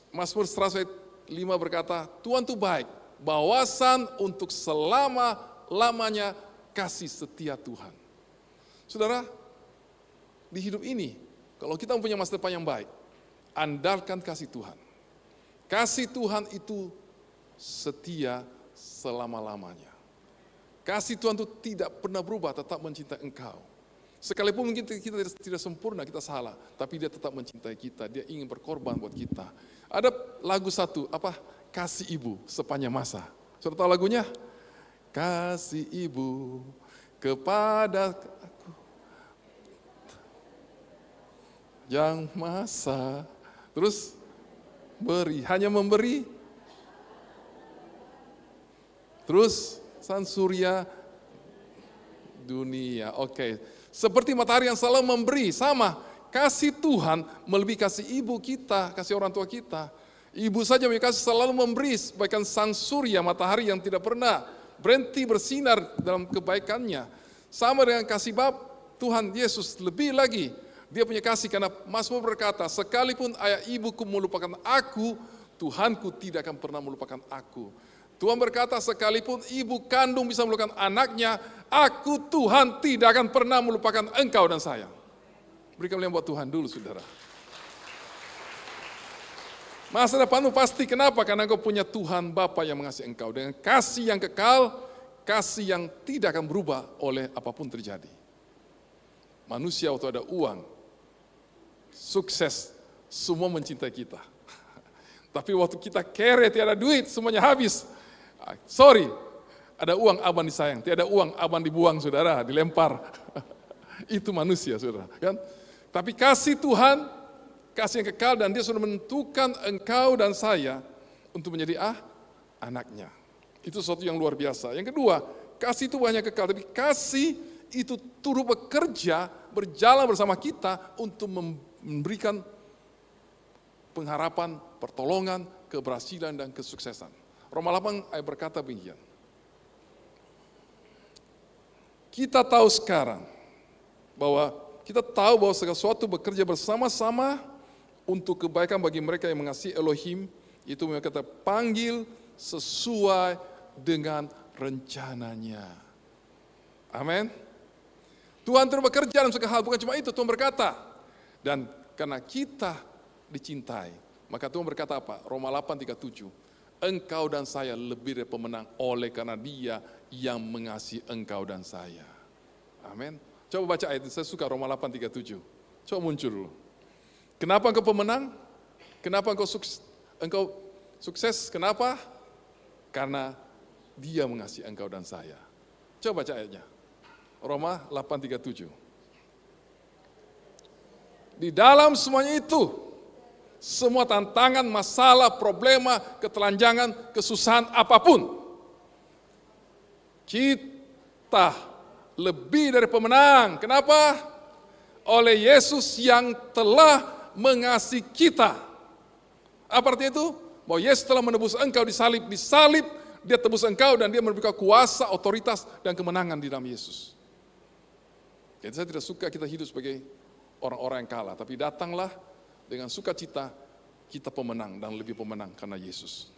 Mazmur 105 berkata, Tuhan itu baik, bawasan untuk selama-lamanya kasih setia Tuhan. Saudara, di hidup ini, kalau kita mempunyai masa depan yang baik, andalkan kasih Tuhan. Kasih Tuhan itu setia selama-lamanya. Kasih Tuhan itu tidak pernah berubah, tetap mencintai engkau. Sekalipun mungkin kita tidak sempurna, kita salah, tapi dia tetap mencintai kita, dia ingin berkorban buat kita. Ada lagu satu, Kasih Ibu sepanjang masa. Sudah tahu lagunya? Kasih Ibu kepada aku yang masa. Terus hanya memberi. Terus Sang Surya dunia. Oke. Seperti matahari yang selalu memberi, sama. Kasih Tuhan melebihi kasih ibu kita, kasih orang tua kita. Ibu saja kasih selalu memberi, sebaikan Sang Surya, matahari yang tidak pernah berhenti bersinar dalam kebaikannya. Sama dengan kasih Tuhan Yesus, lebih lagi. Dia punya kasih karena Mazmur berkata, sekalipun ayah ibuku melupakan aku, Tuhanku tidak akan pernah melupakan aku. Tuhan berkata, sekalipun ibu kandung bisa melupakan anaknya, aku Tuhan tidak akan pernah melupakan engkau dan saya. Berikan yang buat Tuhan dulu, saudara. Masa depanmu pasti, kenapa? Karena engkau punya Tuhan Bapa yang mengasihi engkau. Dengan kasih yang kekal, kasih yang tidak akan berubah oleh apapun terjadi. Manusia waktu ada uang, sukses, semua mencintai kita. Tapi waktu kita kere, tiada duit, semuanya habis. Sorry, ada uang aban disayang, tiada uang aban dibuang, saudara, dilempar. Itu manusia, saudara. Kan? Tapi kasih Tuhan, kasih yang kekal, dan dia sudah menentukan engkau dan saya untuk menjadi anaknya. Itu sesuatu yang luar biasa. Yang kedua, kasih itu banyak kekal, tapi kasih itu turut bekerja, berjalan bersama kita untuk memberikan pengharapan, pertolongan, keberhasilan, dan kesuksesan. Roma 8 ayat berkata begini. Kita tahu sekarang bahwa segala sesuatu bekerja bersama-sama untuk kebaikan bagi mereka yang mengasihi Elohim, itu mereka terpanggil sesuai dengan rencananya. Amin. Tuhan terus bekerja dalam segala hal, bukan cuma itu, Tuhan berkata. Dan karena kita dicintai, maka Tuhan berkata apa? Roma 8:37. Engkau dan saya lebih dari pemenang oleh karena Dia yang mengasihi engkau dan saya. Amin. Coba baca ayat ini, saya suka Roma 8:37. Coba muncul dulu. Kenapa engkau pemenang? Kenapa engkau sukses? Kenapa? Karena Dia mengasihi engkau dan saya. Coba baca ayatnya. Roma 8:37. Di dalam semuanya itu, semua tantangan, masalah, problema, ketelanjangan, kesusahan apapun, kita lebih dari pemenang. Kenapa? Oleh Yesus yang telah mengasihi kita. Apa artinya itu? Bahwa Yesus telah menebus engkau disalib, Dia tebus engkau dan Dia memberikan kuasa, otoritas, dan kemenangan di dalam Yesus. Jadi saya tidak suka kita hidup sebagai orang-orang yang kalah, tapi datanglah dengan sukacita, kita pemenang dan lebih pemenang karena Yesus.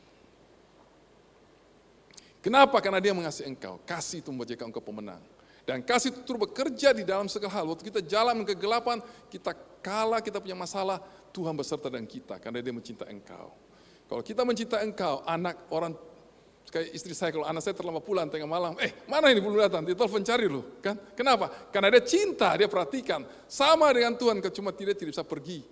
Kenapa? Karena Dia mengasihi engkau. Kasih itu membuat engkau pemenang. Dan kasih itu terus bekerja di dalam segala hal. Waktu kita jalan ke kegelapan, kita kalah, kita punya masalah, Tuhan beserta dengan kita karena Dia mencintai engkau. Kalau kita mencintai engkau, anak orang, kayak istri saya, kalau anak saya terlambat pulang tengah malam, mana ini belum datang, dia telepon cari loh, kan? Kenapa? Karena dia cinta, dia perhatikan. Sama dengan Tuhan, cuma tidak bisa pergi.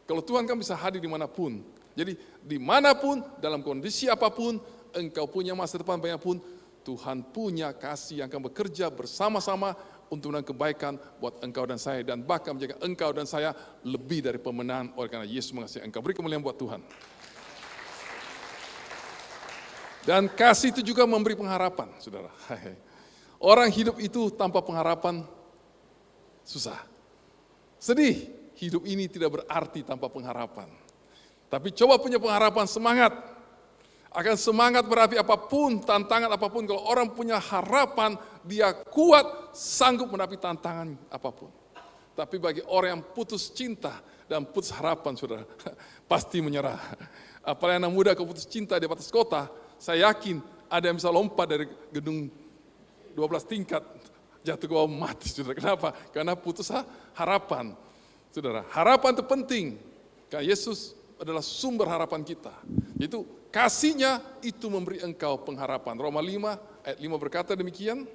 Kalau Tuhan kan bisa hadir dimanapun. Jadi dimanapun, dalam kondisi apapun, engkau punya masa depan banyak pun, Tuhan punya kasih yang akan bekerja bersama-sama untuk menang kebaikan buat engkau dan saya, dan bahkan menjaga engkau dan saya lebih dari pemenang oleh karena Yesus mengasihi engkau. Beri kemuliaan buat Tuhan. Dan kasih itu juga memberi pengharapan, saudara. Orang hidup itu tanpa pengharapan susah. Sedih, hidup ini tidak berarti tanpa pengharapan. Tapi coba punya pengharapan, semangat. Akan semangat berapi apapun, tantangan apapun. Kalau orang punya harapan, dia kuat, sanggup menapi tantangan apapun. Tapi bagi orang yang putus cinta dan putus harapan, saudara, pasti menyerah. Apalagi anak muda kau putus cinta di atas kota, saya yakin ada yang bisa lompat dari gedung 12 tingkat, jatuh ke bawah mati, saudara. Kenapa? Karena putus harapan. Saudara, harapan itu penting. Karena Yesus adalah sumber harapan kita. Itu kasih-Nya itu memberi engkau pengharapan. Roma 5 ayat 5 berkata demikian.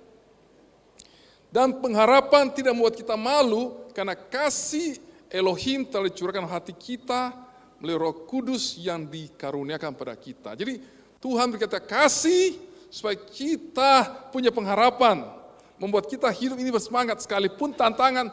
Dan pengharapan tidak membuat kita malu karena kasih Elohim telah dicurahkan hati kita melalui Roh Kudus yang dikaruniakan pada kita. Jadi Tuhan berkata kasih supaya kita punya pengharapan, membuat kita hidup ini bersemangat sekalipun tantangan,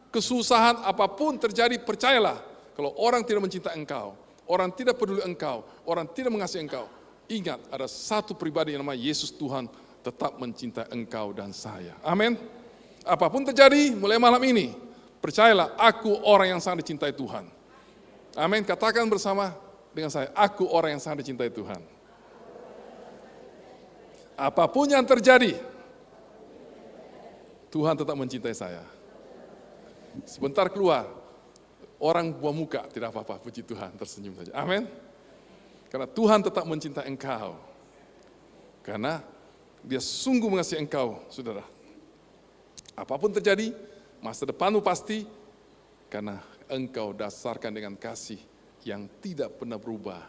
kesusahan apapun terjadi, percayalah kalau orang tidak mencintai engkau, orang tidak peduli engkau, orang tidak mengasihi engkau, ingat ada satu pribadi yang namanya Yesus Tuhan tetap mencintai engkau dan saya. Amin. Apapun terjadi mulai malam ini, percayalah aku orang yang sangat dicintai Tuhan. Amin. Katakan bersama dengan saya, aku orang yang sangat dicintai Tuhan. Apapun yang terjadi, Tuhan tetap mencintai saya. Sebentar keluar, orang buah muka, tidak apa-apa, puji Tuhan, tersenyum saja. Amin. Karena Tuhan tetap mencintai engkau. Karena Dia sungguh mengasihi engkau, saudara. Apapun terjadi, masa depanmu pasti, karena engkau dasarkan dengan kasih yang tidak pernah berubah.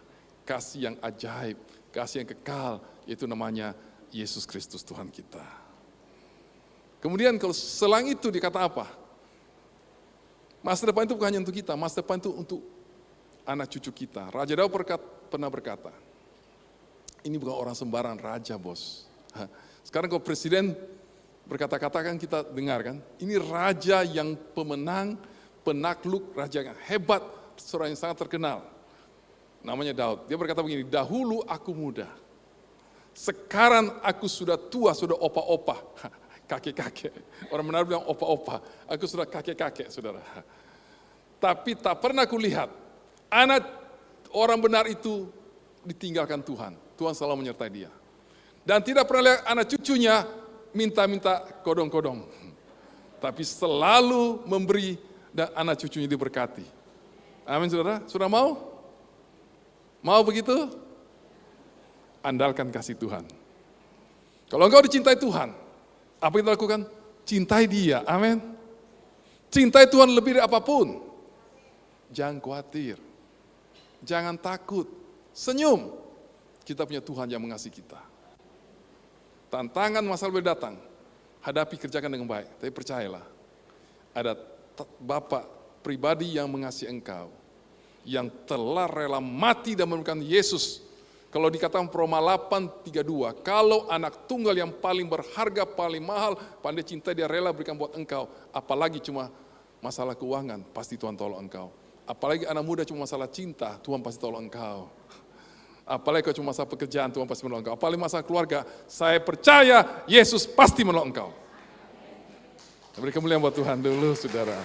Kasih yang ajaib, kasih yang kekal, itu namanya Yesus Kristus Tuhan kita. Kemudian kalau selang itu dikata apa? Masa depan itu bukan hanya untuk kita, masa depan itu untuk anak cucu kita. Raja Daud pernah berkata, ini bukan orang sembarang raja, bos. Sekarang kalau presiden berkata-kata kan kita dengar kan, ini raja yang pemenang, penakluk, raja yang hebat, seorang yang sangat terkenal. Namanya Daud. Dia berkata begini, dahulu aku muda, sekarang aku sudah tua, sudah opa-opa, kakek-kakek. Orang Manado bilang opa-opa, aku sudah kakek-kakek, saudara. Tapi tak pernah kulihat anak orang benar itu ditinggalkan Tuhan. Tuhan selalu menyertai dia. Dan tidak pernah lihat anak cucunya minta-minta kodong-kodong. Tapi selalu memberi dan anak cucunya diberkati. Amin, saudara. Sudah mau? Mau begitu? Andalkan kasih Tuhan. Kalau engkau dicintai Tuhan, apa yang kita lakukan? Cintai Dia, amin. Cintai Tuhan lebih dari apapun. Jangan khawatir, jangan takut, senyum. Kita punya Tuhan yang mengasihi kita. Tantangan masalah boleh datang, hadapi, kerjakan dengan baik. Tapi percayalah, ada Bapa pribadi yang mengasihi engkau, yang telah rela mati dan memberikan Yesus. Kalau dikatakan Roma 8:32, kalau anak tunggal yang paling berharga, paling mahal, pandai cinta dia rela berikan buat engkau, apalagi cuma masalah keuangan, pasti Tuhan tolong engkau. Apalagi anak muda cuma masalah cinta, Tuhan pasti tolong engkau. Apalagi kalau cuma masalah pekerjaan, Tuhan pasti menolong engkau. Apalagi masalah keluarga, saya percaya Yesus pasti menolong engkau. Beri kemuliaan buat Tuhan dulu, saudara.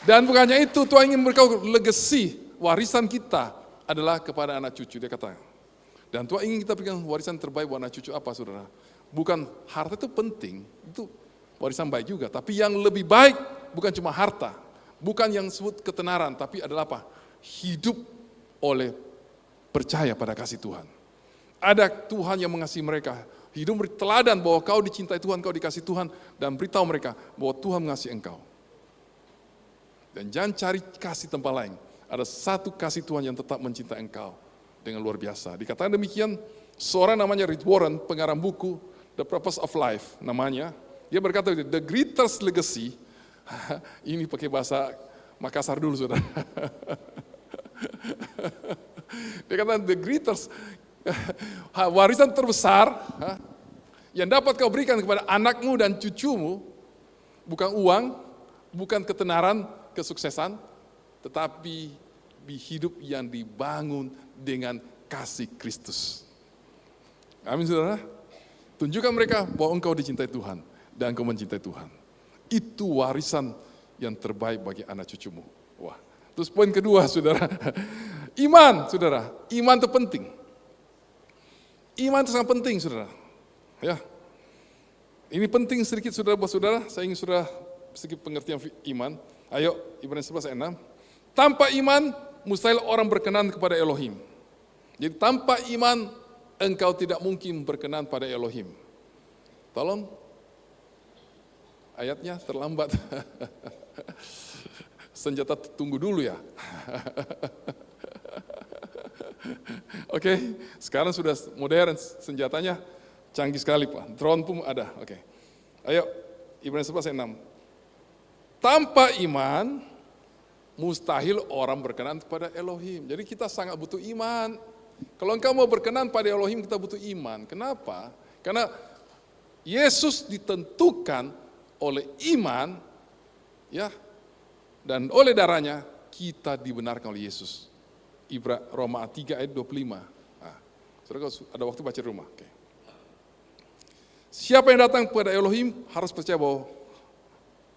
Dan bukannya itu, Tuhan ingin memberikan legacy, warisan kita adalah kepada anak cucu, dia kata. Dan Tuhan ingin kita berikan warisan terbaik buat anak cucu apa, saudara? Bukan harta itu penting, itu warisan baik juga. Tapi yang lebih baik bukan cuma harta, bukan yang disebut ketenaran, tapi adalah apa? Hidup oleh percaya pada kasih Tuhan. Ada Tuhan yang mengasihi mereka. Hidup beri teladan bahwa kau dicintai Tuhan, kau dikasih Tuhan, dan beritahu mereka bahwa Tuhan mengasihi engkau. Dan jangan cari kasih tempat lain. Ada satu kasih Tuhan yang tetap mencintai engkau dengan luar biasa. Dikatakan demikian, seorang namanya Rick Warren, pengarang buku The Purpose of Life namanya. Dia berkata, the greatest legacy, ini pakai bahasa Makassar dulu, saudara. Dia kata, the greatest, warisan terbesar yang dapat kau berikan kepada anakmu dan cucumu, bukan uang, bukan ketenaran, kesuksesan, tetapi hidup yang dibangun dengan kasih Kristus. Amin, saudara. Tunjukkan mereka bahwa engkau dicintai Tuhan dan engkau mencintai Tuhan. Itu warisan yang terbaik bagi anak cucumu. Wah. Terus poin kedua, saudara. Iman, saudara. Iman itu penting. Iman itu sangat penting, saudara. Ya. Ini penting sedikit, saudara, buat saudara. Saya ingin saudara segi pengertian iman. Ayo, Ibrani 11 ayat 6. Tanpa iman, mustahil orang berkenan kepada Elohim. Jadi tanpa iman, engkau tidak mungkin berkenan pada Elohim. Tolong, ayatnya terlambat. Senjata tunggu dulu ya. Oke, sekarang sudah modern senjatanya, canggih sekali Pak. Drone pun ada. Oke. Ayo, Ibrani 11 ayat 6. Tanpa iman, mustahil orang berkenan kepada Elohim. Jadi kita sangat butuh iman. Kalau engkau mau berkenan pada Elohim, kita butuh iman. Kenapa? Karena Yesus ditentukan oleh iman, ya, dan oleh darahnya kita dibenarkan oleh Yesus. Roma 3 ayat 25. Nah, saudara ada waktu baca di rumah. Okay. Siapa yang datang kepada Elohim harus percaya bahwa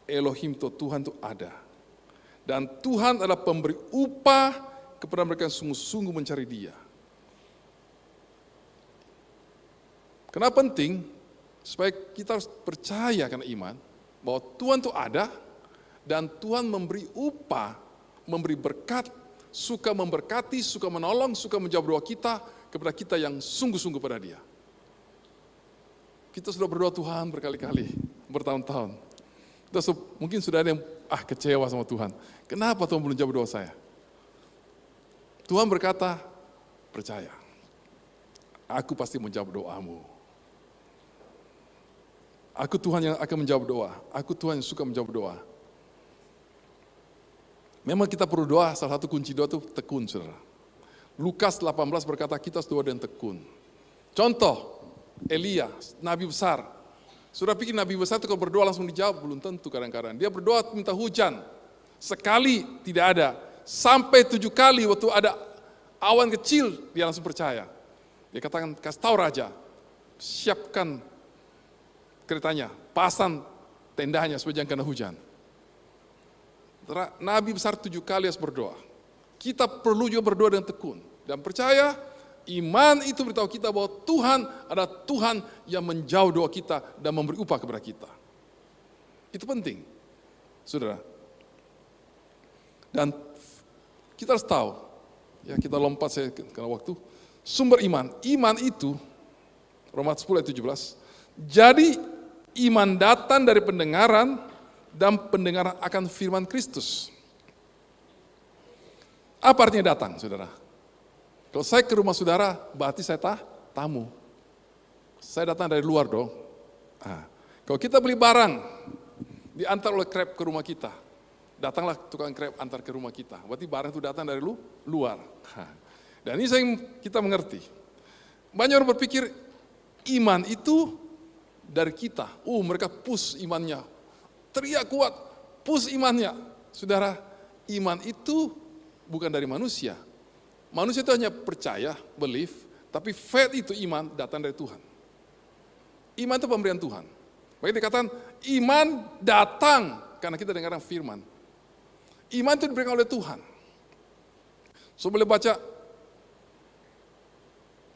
Elohim itu Tuhan itu ada. Dan Tuhan adalah pemberi upah kepada mereka yang sungguh-sungguh mencari Dia. Kenapa penting? Supaya kita harus percaya karena iman bahwa Tuhan itu ada dan Tuhan memberi upah, memberi berkat, suka memberkati, suka menolong, suka menjawab doa kita kepada kita yang sungguh-sungguh pada Dia. Kita sudah berdoa Tuhan berkali-kali, bertahun-tahun. Mungkin sudah ada yang kecewa sama Tuhan. Kenapa Tuhan belum jawab doa saya? Tuhan berkata, percaya, aku pasti menjawab doamu. Aku Tuhan yang akan menjawab doa. Aku Tuhan yang suka menjawab doa. Memang kita perlu doa, salah satu kunci doa itu tekun, saudara. Lukas 18 berkata kita harus doa dengan tekun. Contoh, Elia, nabi besar. Sudah pikir nabi besar itu kalau berdoa langsung dijawab? Belum tentu kadang-kadang. Dia berdoa minta hujan. Sekali tidak ada. Sampai 7 kali waktu ada awan kecil, dia langsung percaya. Dia katakan, kasih tahu raja, siapkan keretanya, pasang tendanya supaya jangan kena hujan. Nabi besar 7 kali harus berdoa. Kita perlu juga berdoa dengan tekun. Dan percaya, iman itu beritahu kita bahwa Tuhan adalah Tuhan yang menjawab doa kita dan memberi upah kepada kita. Itu penting, saudara. Dan kita harus tahu, ya kita lompat saya karena waktu, sumber iman. Iman itu, Roma 10 ayat 17, jadi iman datang dari pendengaran dan pendengaran akan firman Kristus. Apa artinya datang, saudara? Kalau saya ke rumah saudara, berarti saya tamu. Saya datang dari luar dong. Kalau kita beli barang, diantar oleh Grab ke rumah kita, datanglah tukang Grab antar ke rumah kita. Berarti barang itu datang dari luar. Dan ini kita mengerti. Banyak orang berpikir iman itu dari kita. Mereka push imannya. Teriak kuat, push imannya. Saudara, iman itu bukan dari manusia. Manusia itu hanya percaya, believe, tapi faith itu iman datang dari Tuhan. Iman itu pemberian Tuhan. Makanya dikatakan iman datang karena kita dengarkan firman. Iman itu diberikan oleh Tuhan. So boleh baca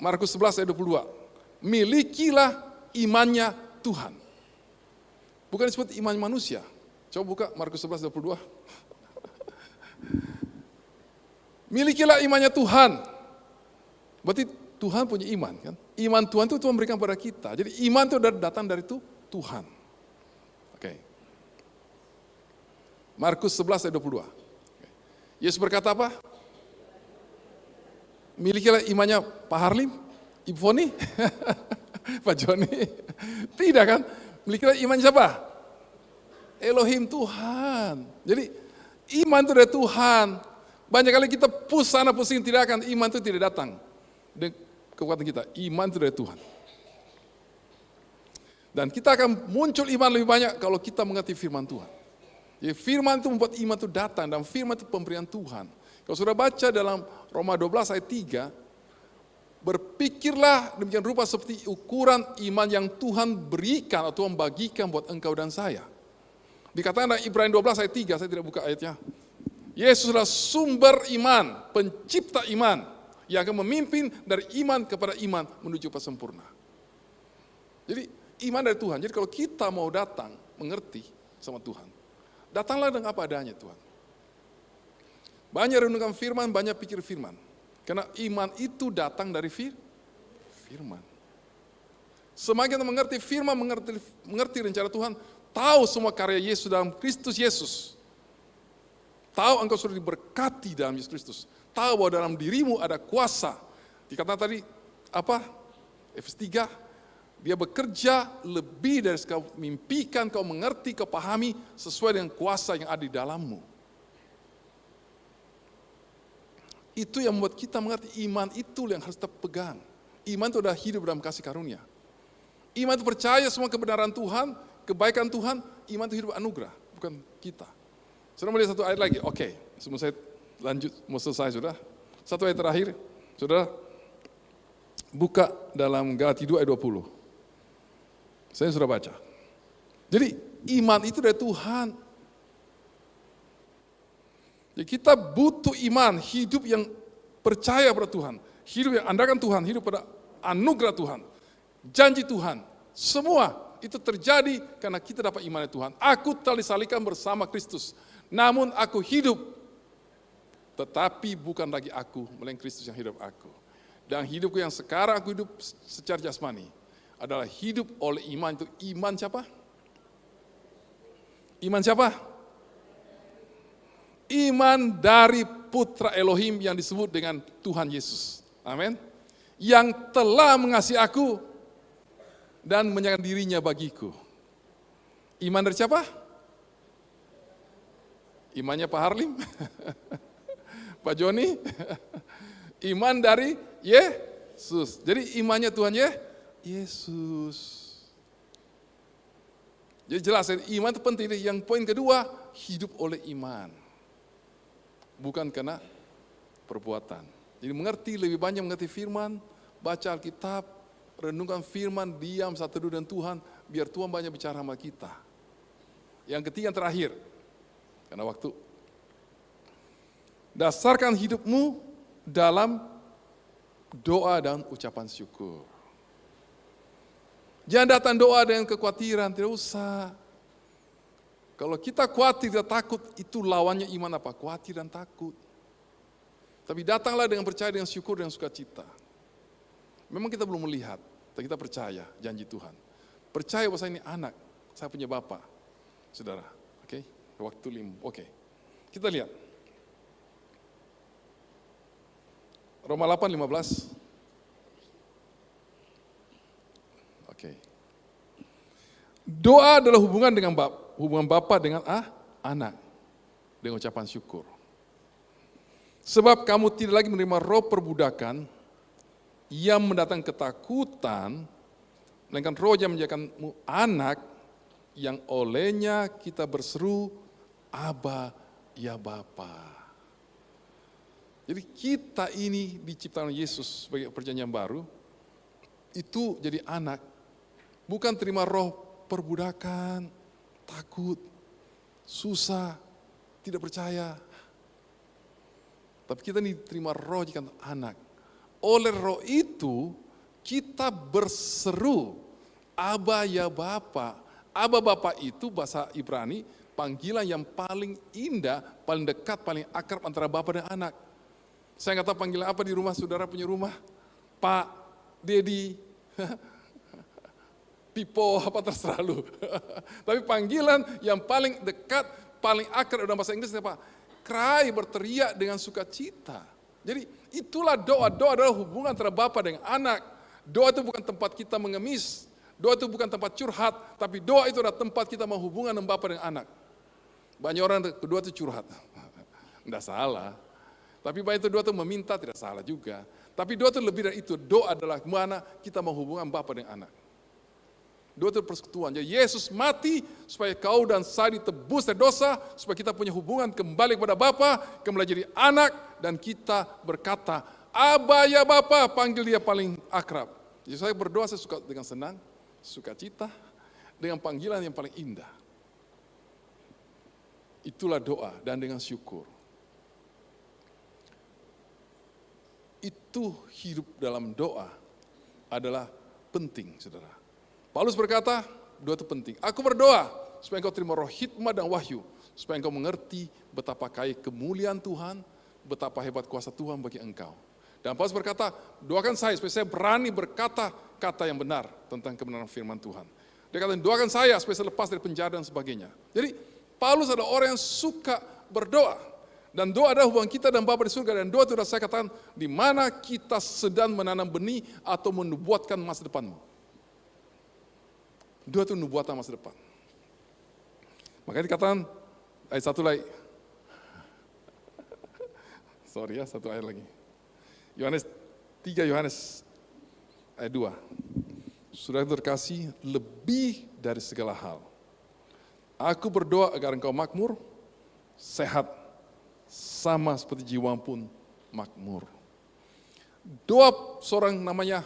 Markus 11 ayat 22. Milikilah imannya Tuhan. Bukan disebut iman manusia. Coba buka Markus 11 ayat 22. Milikilah imannya Tuhan. Berarti Tuhan punya iman kan? Iman Tuhan itu Tuhan berikan pada kita. Jadi iman itu datang dari Tuhan. Oke. Markus 11 ayat 22. Yesus berkata apa? Milikilah imannya Pak Harlim, Ibu Foni, Pak Joni. Tidak kan? Milikilah imannya siapa? Elohim Tuhan. Jadi iman itu dari Tuhan. Banyak kali kita push sana pusing tidak akan, iman itu tidak datang. Dan kekuatan kita, iman itu dari Tuhan. Dan kita akan muncul iman lebih banyak kalau kita mengerti firman Tuhan. Jadi firman itu membuat iman itu datang dan firman itu pemberian Tuhan. Kalau sudah baca dalam Roma 12 ayat 3, berpikirlah demikian rupa seperti ukuran iman yang Tuhan berikan atau Tuhan bagikan buat engkau dan saya. Dikatakan dalam Ibrani 12 ayat 3, saya tidak buka ayatnya. Yesus adalah sumber iman, pencipta iman, yang akan memimpin dari iman kepada iman menuju pada sempurna. Jadi iman dari Tuhan. Jadi kalau kita mau datang, mengerti sama Tuhan, Datanglah dengan apa adanya Tuhan. Banyak renungkan firman, banyak pikir firman. Karena iman itu datang dari firman. Semakin kita mengerti firman, mengerti rencana Tuhan, tahu semua karya Yesus dalam Kristus Yesus. Tahu engkau sudah diberkati dalam Yesus Kristus. Tahu bahwa dalam dirimu ada kuasa. Dikatakan tadi, Efesus 3, dia bekerja lebih dari kau mimpikan, kau mengerti, kau pahami sesuai dengan kuasa yang ada di dalammu. Itu yang membuat kita mengerti iman itu yang harus kita pegang. Iman itu adalah hidup dalam kasih karunia. Iman itu percaya semua kebenaran Tuhan, kebaikan Tuhan, iman itu hidup anugerah, bukan kita. Saudara melihat satu ayat lagi, oke, sebelum saya lanjut, mau selesai sudah. Satu ayat terakhir, saudara, buka dalam Galatia 2 ayat 20. Saya sudah baca. Jadi iman itu dari Tuhan. Jadi kita butuh iman, hidup yang percaya pada Tuhan. Hidup yang andalkan Tuhan, hidup pada anugerah Tuhan. Janji Tuhan, semua itu terjadi karena kita dapat iman dari Tuhan. Aku telah disalibkan bersama Kristus, namun aku hidup. Tetapi bukan lagi aku, melainkan Kristus yang hidup aku. Dan hidupku yang sekarang aku hidup secara jasmani adalah hidup oleh iman. Itu iman siapa? Iman siapa? Iman dari Putra Elohim yang disebut dengan Tuhan Yesus. Amin. Yang telah mengasihi aku dan menyerahkan dirinya bagiku. Iman dari siapa? Imannya Pak Harlim? Pak Joni? Iman dari Yesus. Jadi imannya Tuhan Yesus. Jadi jelas, iman itu penting. Yang poin kedua, hidup oleh iman. Bukan karena perbuatan. Jadi mengerti, lebih banyak mengerti firman, baca Alkitab, renungkan firman, diam satu duduk dengan Tuhan, biar Tuhan banyak bicara sama kita. Yang ketiga, yang terakhir, karena waktu. Dasarkan hidupmu dalam doa dan ucapan syukur. Jangan datang doa dengan kekhawatiran, tidak usah. Kalau kita khawatir dan takut, itu lawannya iman apa? Khawatir dan takut. Tapi datanglah dengan percaya, dengan syukur, dengan sukacita. Memang kita belum melihat, tapi kita percaya janji Tuhan. Percaya bahwa saya ini anak, saya punya bapak, saudara. Oke, waktu oke. Kita lihat. Roma 8:15. Oke. Doa adalah hubungan dengan hubungan bapa dengan anak dengan ucapan syukur. Sebab kamu tidak lagi menerima roh perbudakan yang mendatangkan ketakutan, melainkan roh yang menjadikanmu anak yang olehnya kita berseru, Aba ya Bapa. Jadi kita ini diciptakan Yesus sebagai perjanjian baru, itu jadi anak, bukan terima roh perbudakan, takut, susah, tidak percaya. Tapi kita ini terima roh jika anak. Oleh roh itu kita berseru, Aba ya Bapa. Aba Bapa itu bahasa Ibrani panggilan yang paling indah, paling dekat, paling akrab antara Bapa dan anak. Saya nggak tahu panggilan apa di rumah, saudara punya rumah, Pak, Dedi, Pipo, apa terserah lu. Tapi panggilan yang paling dekat, paling akrab dalam bahasa Inggris apa? Cry, berteriak dengan sukacita. Jadi itulah doa. Doa adalah hubungan antara Bapa dengan anak. Doa itu bukan tempat kita mengemis. Doa itu bukan tempat curhat. Tapi doa itu adalah tempat kita menghubungkan dengan Bapa dengan anak. Banyak orang kedua itu curhat. Tidak salah. Tapi banyak itu doa itu meminta, tidak salah juga. Tapi doa itu lebih dari itu. Doa adalah mana kita menghubungkan Bapa dengan anak. Doa itu persekutuan. Jadi Yesus mati supaya kau dan saya ditebus dari dosa, supaya kita punya hubungan kembali kepada Bapa, kembali jadi anak, dan kita berkata, Aba ya Bapa, panggil dia paling akrab. Jadi saya berdoa, saya suka dengan senang, sukacita, dengan panggilan yang paling indah. Itulah doa dan dengan syukur. Itu hidup dalam doa adalah penting, saudara. Paulus berkata, doa itu penting. Aku berdoa supaya engkau terima roh hikmat dan wahyu, supaya engkau mengerti betapa kaya kemuliaan Tuhan, betapa hebat kuasa Tuhan bagi engkau. Dan Paulus berkata, doakan saya supaya saya berani berkata kata yang benar tentang kebenaran firman Tuhan. Dia kata, doakan saya supaya saya lepas dari penjara dan sebagainya. Jadi Paulus adalah orang yang suka berdoa. Dan doa adalah hubungan kita dan Bapa di surga. Dan doa itu sudah saya katakan, di mana kita sedang menanam benih atau menubuatkan masa depanmu. Doa itu menubuatkan masa depan. Makanya dikatakan, ayat satu lagi. Sorry ya, satu ayat lagi. Yohanes 3 Yohanes ayat 2. Saudara terkasih, lebih dari segala hal, aku berdoa agar engkau makmur, sehat, sama seperti jiwa pun makmur. Doa seorang namanya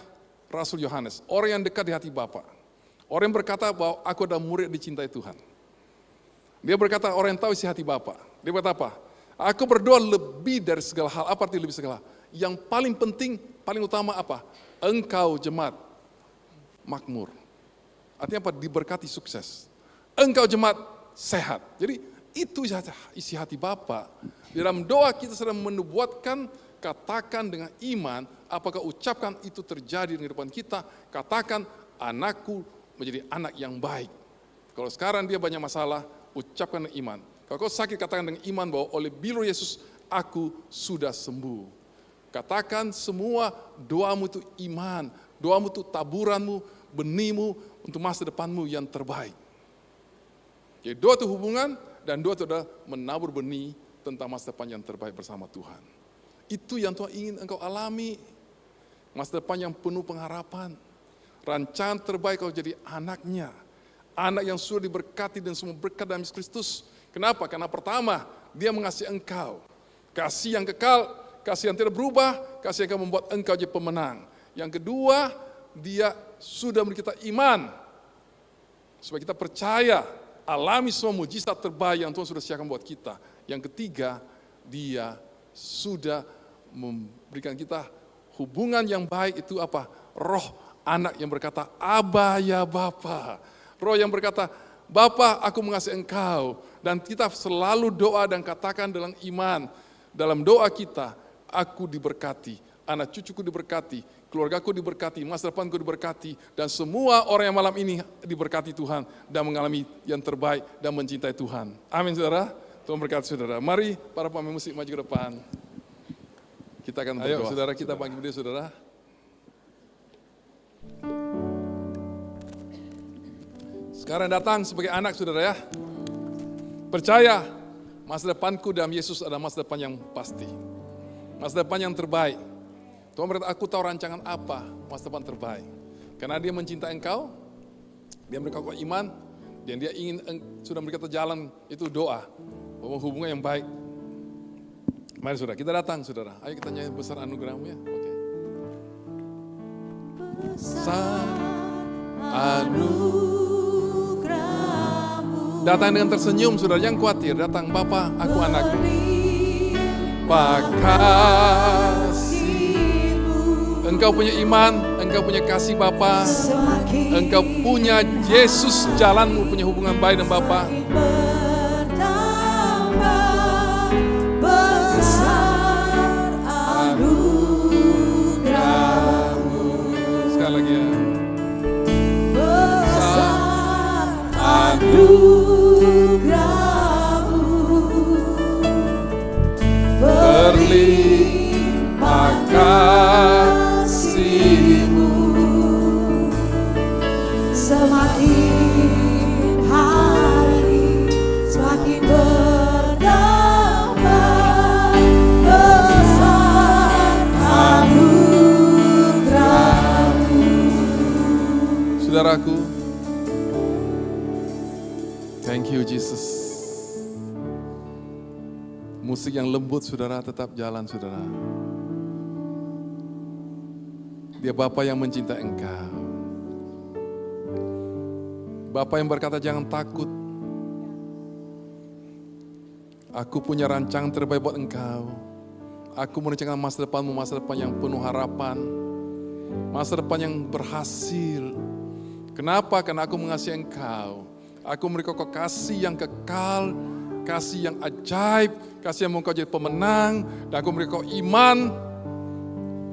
Rasul Yohanes, orang yang dekat di hati Bapa. Orang yang berkata bahwa aku adalah murid dicintai Tuhan. Dia berkata orang yang tahu isi hati Bapa. Dia berkata apa? Aku berdoa lebih dari segala hal. Apa arti lebih segala hal? Yang paling penting, paling utama apa? Engkau jemaat makmur. Artinya apa? Diberkati sukses. Engkau jemaat sehat. Jadi itu isi hati Bapa. Di dalam doa kita sedang menubuatkan, katakan dengan iman, apakah ucapkan itu terjadi di depan kita, katakan anakku menjadi anak yang baik. Kalau sekarang dia banyak masalah, ucapkan dengan iman. Kalau kau sakit, katakan dengan iman bahwa oleh bilu Yesus aku sudah sembuh. Katakan semua doamu itu iman, doamu itu taburanmu, benihmu untuk masa depanmu yang terbaik. Jadi doa itu hubungan dan doa itu adalah menabur benih tentang masa depan yang terbaik bersama Tuhan. Itu yang Tuhan ingin engkau alami. Masa depan yang penuh pengharapan. Rancangan terbaik kau jadi anaknya. Anak yang sudah diberkati dan semua berkat dalam Yesus Kristus. Kenapa? Karena pertama, dia mengasihi engkau. Kasih yang kekal, kasih yang tidak berubah, kasih yang akan membuat engkau jadi pemenang. Yang kedua, dia sudah memberi kita iman. Supaya kita percaya, alami semua mujizat terbaik yang Tuhan sudah siapkan buat kita. Yang ketiga, dia sudah memberikan kita hubungan yang baik itu apa? Roh anak yang berkata, Aba ya Bapa. Roh yang berkata, Bapa aku mengasihi engkau. Dan kita selalu doa dan katakan dalam iman. Dalam doa kita, aku diberkati. Anak cucuku diberkati. Keluargaku diberkati. Masa depanku diberkati. Dan semua orang yang malam ini diberkati Tuhan. Dan mengalami yang terbaik dan mencintai Tuhan. Amin saudara. Tuhan berkati saudara. Mari para pemain musik maju ke depan. Kita akan berdoa. Ayo saudara, kita bangkit berdiri saudara. Sekarang datang sebagai anak saudara ya. Percaya masa depanku dalam Yesus adalah masa depan yang pasti. Masa depan yang terbaik. Tuhan berkata, aku tahu rancangan apa masa depan terbaik. Karena dia mencintai engkau, dia memberikan kau iman, dan dia ingin sudah memberikan jalan itu doa. Bahwa hubungan yang baik. Mari saudara, kita datang saudara. Ayo kita nyanyi besar anugerahmu ya. Oke. Besar anugerahmu. Datang dengan tersenyum saudara, jangan khawatir. Datang Bapa, aku anakmu. Pakasihmu. Engkau punya iman, engkau punya kasih Bapa. Engkau punya Yesus, jalanmu punya hubungan baik dengan Bapa. Sekali lagi ya. Anugerahmu berlimpah kasih-Mu, semakin hari semakin berdamai, besar anugerahmu. Saudaraku, thank you Jesus. Musik yang lembut saudara, tetap jalan saudara. Dia Bapa yang mencintai engkau. Bapa yang berkata jangan takut. Aku punya rancangan terbaik buat engkau. Aku merencanakan masa depanmu, masa depan yang penuh harapan. Masa depan yang berhasil. Kenapa? Karena aku mengasihi engkau. Aku memberi kau kasih yang kekal, kasih yang ajaib, kasih yang mau Engkau jadi pemenang, dan aku memberi Engkau iman,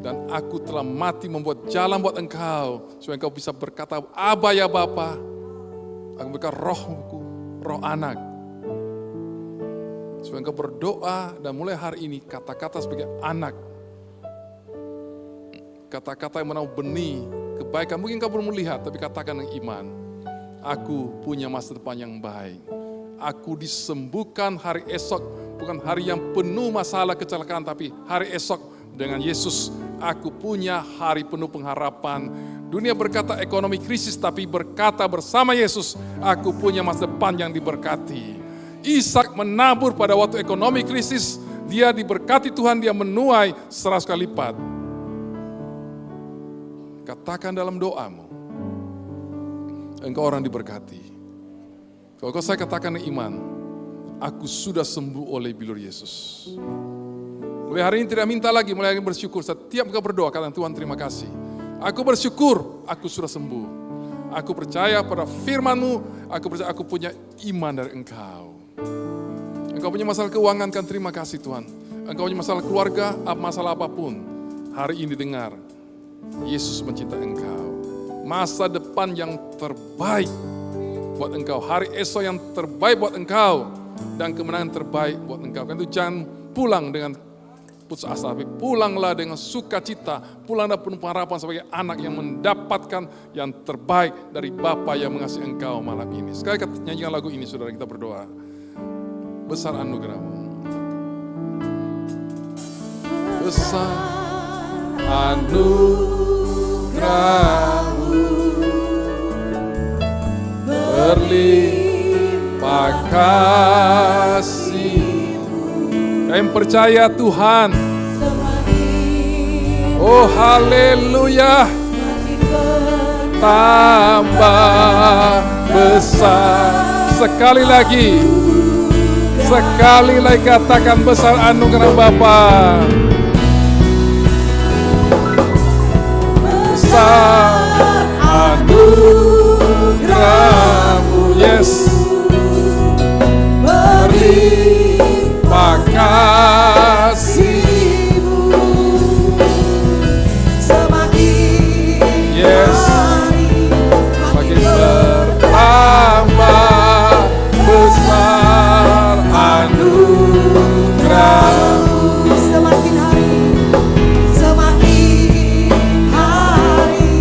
dan aku telah mati membuat jalan buat Engkau, supaya Engkau bisa berkata, Aba ya Bapa. Aku memberikan rohku, roh anak. Supaya Engkau berdoa, dan mulai hari ini kata-kata sebagai anak. Kata-kata yang menanam benih, kebaikan. Mungkin Engkau belum melihat, tapi katakan dengan iman. Aku punya masa depan yang baik. Aku disembuhkan hari esok, bukan hari yang penuh masalah kecelakaan, tapi hari esok dengan Yesus. Aku punya hari penuh pengharapan. Dunia berkata ekonomi krisis, tapi berkata bersama Yesus, aku punya masa depan yang diberkati. Ishak menabur pada waktu ekonomi krisis, dia diberkati Tuhan, dia menuai 100 kali lipat. Katakan dalam doamu, engkau orang diberkati. Kalau saya katakan iman, aku sudah sembuh oleh bilur Yesus. Mulai hari ini tidak minta lagi, mulai hari ini bersyukur. Setiap engkau berdoa, katakan Tuhan terima kasih. Aku bersyukur, aku sudah sembuh. Aku percaya pada firman-Mu, aku percaya aku punya iman dari Engkau. Engkau punya masalah keuangan, kan terima kasih Tuhan. Engkau punya masalah keluarga, masalah apapun. Hari ini dengar, Yesus mencintai engkau. Masa depan yang terbaik buat engkau. Hari esok yang terbaik buat engkau. Dan kemenangan terbaik buat engkau. Karena itu jangan pulang dengan putus asa. Tapi pulanglah dengan sukacita. Pulanglah penuh pengharapan sebagai anak yang mendapatkan yang terbaik dari Bapa yang mengasihi engkau malam ini. Sekali nyanyikan lagu ini saudara, kita berdoa. Besar anugerah-Mu. Besar anugerah-Mu, berlimpah kasih-Mu. Kami percaya Tuhan. Oh haleluya. Tambah besar. Sekali lagi katakan besar anugerah Bapa. Besar anugerah-Mu, yes. Berlimpah kasih-Mu, semakin yes, semakin bertambah besar anugerah-Mu. Semakin hari, semakin hari,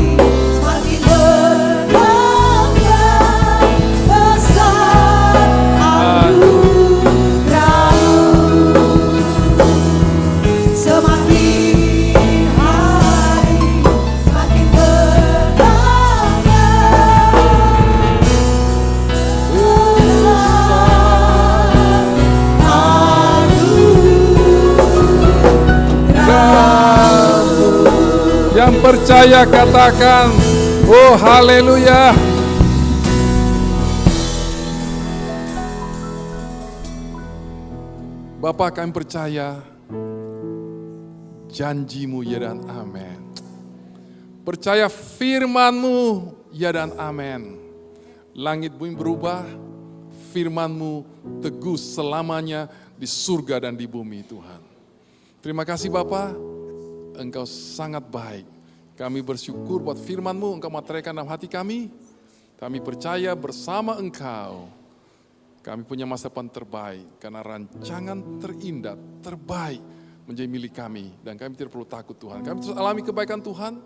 semakin bertambah besar anugerah-Mu. Semakin hari, semakin Yang percaya katakan, oh haleluya. Bapa, kami percaya janji-Mu ya dan amin. Percaya firman-Mu ya dan amin. Langit bumi berubah, firman-Mu teguh selamanya di surga dan di bumi Tuhan. Terima kasih Bapa, Engkau sangat baik. Kami bersyukur buat firman-Mu, Engkau materikan dalam hati kami. Kami percaya bersama Engkau, kami punya masa depan terbaik. Karena rancangan terindah, terbaik menjadi milik kami. Dan kami tidak perlu takut Tuhan. Kami terus alami kebaikan Tuhan.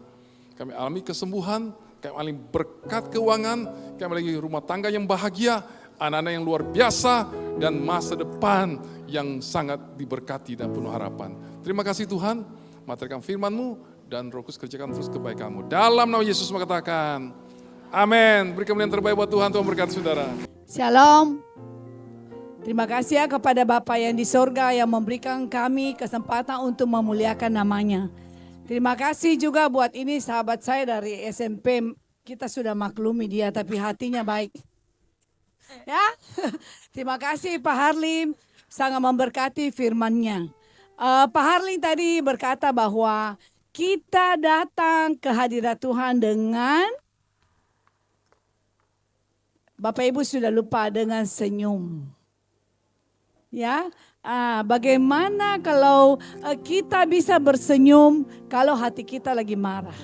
Kami alami kesembuhan, kami alami berkat keuangan, kami alami rumah tangga yang bahagia, anak-anak yang luar biasa, dan masa depan yang sangat diberkati dan penuh harapan. Terima kasih Tuhan, materikan firman-Mu, dan Roh Kudus kerjakan terus kebaikan-Mu. Dalam nama Yesus mengatakan, amin. Beri kemuliaan terbaik buat Tuhan, Tuhan berkati saudara. Shalom. Terima kasih ya kepada Bapa yang di sorga yang memberikan kami kesempatan untuk memuliakan namanya. Terima kasih juga buat ini sahabat saya dari SMP. Kita sudah maklumi dia tapi hatinya baik. Ya, terima kasih Pak Harlim, sangat memberkati firman-Nya. Pak Harlim tadi berkata bahwa kita datang ke hadirat Tuhan dengan, Bapak Ibu sudah lupa, dengan senyum. Ya, bagaimana kalau kita bisa bersenyum kalau hati kita lagi marah?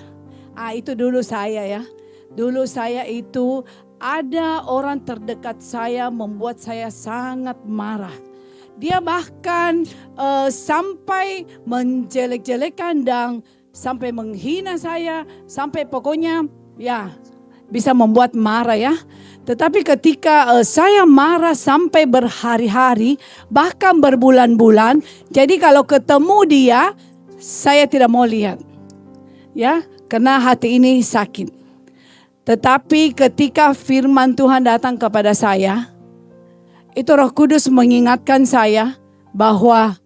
Itu dulu saya ya. Dulu saya itu ada orang terdekat saya membuat saya sangat marah. Dia bahkan sampai menjelek-jelekan dan sampai menghina saya, sampai pokoknya ya bisa membuat marah ya. Tetapi ketika saya marah sampai berhari-hari, bahkan berbulan-bulan, jadi kalau ketemu dia, saya tidak mau lihat. Ya, karena hati ini sakit. Tetapi ketika firman Tuhan datang kepada saya, itu Roh Kudus mengingatkan saya bahwa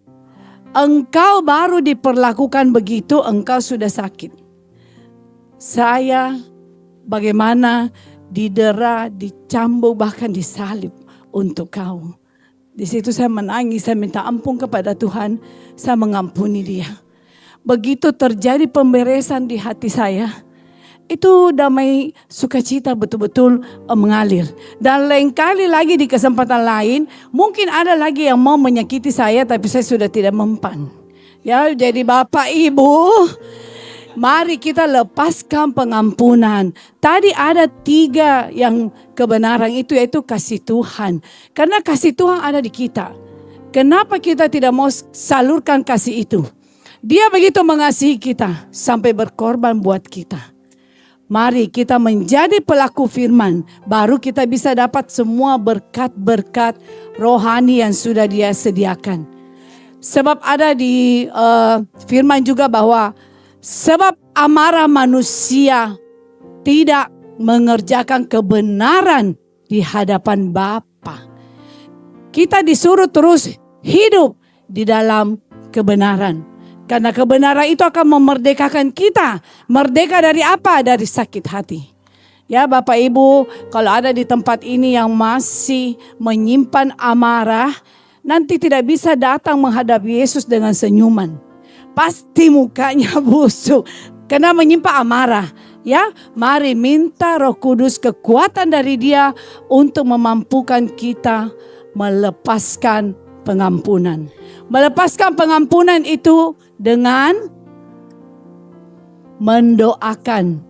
engkau baru diperlakukan begitu, engkau sudah sakit. Saya bagaimana didera, dicambuk, bahkan disalib untuk kau. Di situ saya menangis, saya minta ampun kepada Tuhan, saya mengampuni dia. Begitu terjadi pemberesan di hati saya, itu damai sukacita betul-betul mengalir. Dan lain kali lagi di kesempatan lain, mungkin ada lagi yang mau menyakiti saya, tapi saya sudah tidak mempan. Ya, jadi Bapak Ibu, mari kita lepaskan pengampunan. Tadi ada 3 yang kebenaran itu, yaitu kasih Tuhan. Karena kasih Tuhan ada di kita. Kenapa kita tidak mau salurkan kasih itu? Dia begitu mengasihi kita sampai berkorban buat kita. Mari kita menjadi pelaku firman. Baru kita bisa dapat semua berkat-berkat rohani yang sudah Dia sediakan. Sebab ada di firman juga bahwa sebab amarah manusia tidak mengerjakan kebenaran di hadapan Bapa. Kita disuruh terus hidup di dalam kebenaran. Karena kebenaran itu akan memerdekakan kita. Merdeka dari apa? Dari sakit hati. Ya Bapak Ibu, kalau ada di tempat ini yang masih menyimpan amarah, nanti tidak bisa datang menghadap Yesus dengan senyuman. Pasti mukanya busuk karena menyimpan amarah. Ya, mari minta Roh Kudus kekuatan dari Dia untuk memampukan kita melepaskan pengampunan. Melepaskan pengampunan itu dengan mendoakan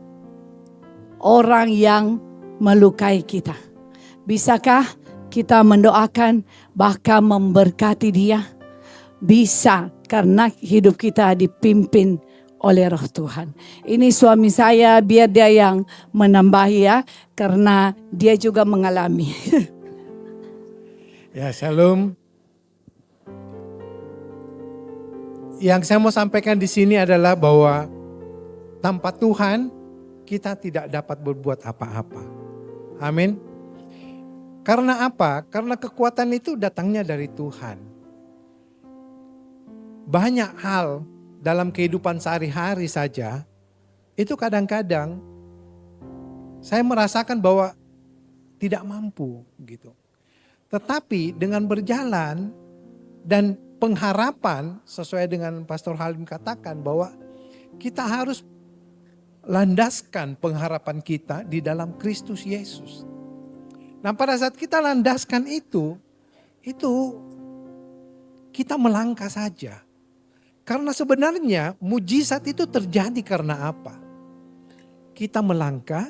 orang yang melukai kita. Bisakah kita mendoakan bahkan memberkati dia? Bisa, karena hidup kita dipimpin oleh Roh Tuhan. Ini suami saya, biar dia yang menambahi ya, karena dia juga mengalami. Ya, shalom. Yang saya mau sampaikan di sini adalah bahwa tanpa Tuhan kita tidak dapat berbuat apa-apa. Amin. Karena apa? Karena kekuatan itu datangnya dari Tuhan. Banyak hal dalam kehidupan sehari-hari saja, itu kadang-kadang saya merasakan bahwa tidak mampu gitu. Tetapi dengan berjalan dan pengharapan sesuai dengan Pastor Halim katakan bahwa kita harus landaskan pengharapan kita di dalam Kristus Yesus. Nah pada saat kita landaskan itu kita melangkah saja. Karena sebenarnya mujizat itu terjadi karena apa? Kita melangkah,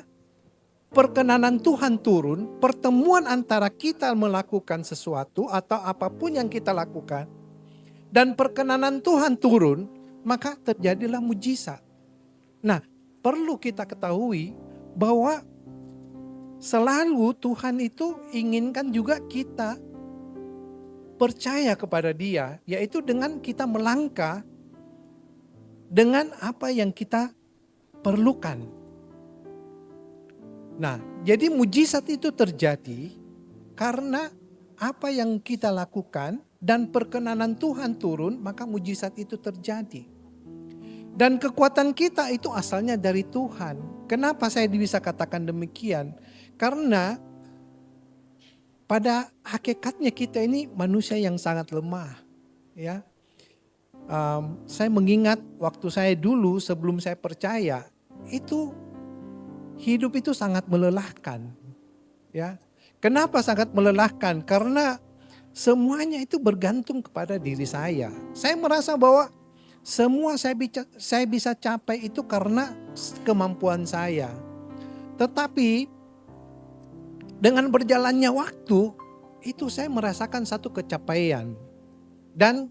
perkenanan Tuhan turun, pertemuan antara kita melakukan sesuatu atau apapun yang kita lakukan, dan perkenanan Tuhan turun, maka terjadilah mujizat. Nah, perlu kita ketahui bahwa selalu Tuhan itu inginkan juga kita percaya kepada Dia, yaitu dengan kita melangkah dengan apa yang kita perlukan. Nah, jadi mujizat itu terjadi karena apa yang kita lakukan dan perkenanan Tuhan turun, maka mujizat itu terjadi. Dan kekuatan kita itu asalnya dari Tuhan. Kenapa saya bisa katakan demikian? Karena pada hakikatnya kita ini manusia yang sangat lemah. Ya, saya mengingat waktu saya dulu sebelum saya percaya, itu hidup itu sangat melelahkan. Ya, kenapa sangat melelahkan? Karena semuanya itu bergantung kepada diri saya. Saya merasa bahwa semua saya bisa capai itu karena kemampuan saya. Tetapi dengan berjalannya waktu, itu saya merasakan satu kecapaian. Dan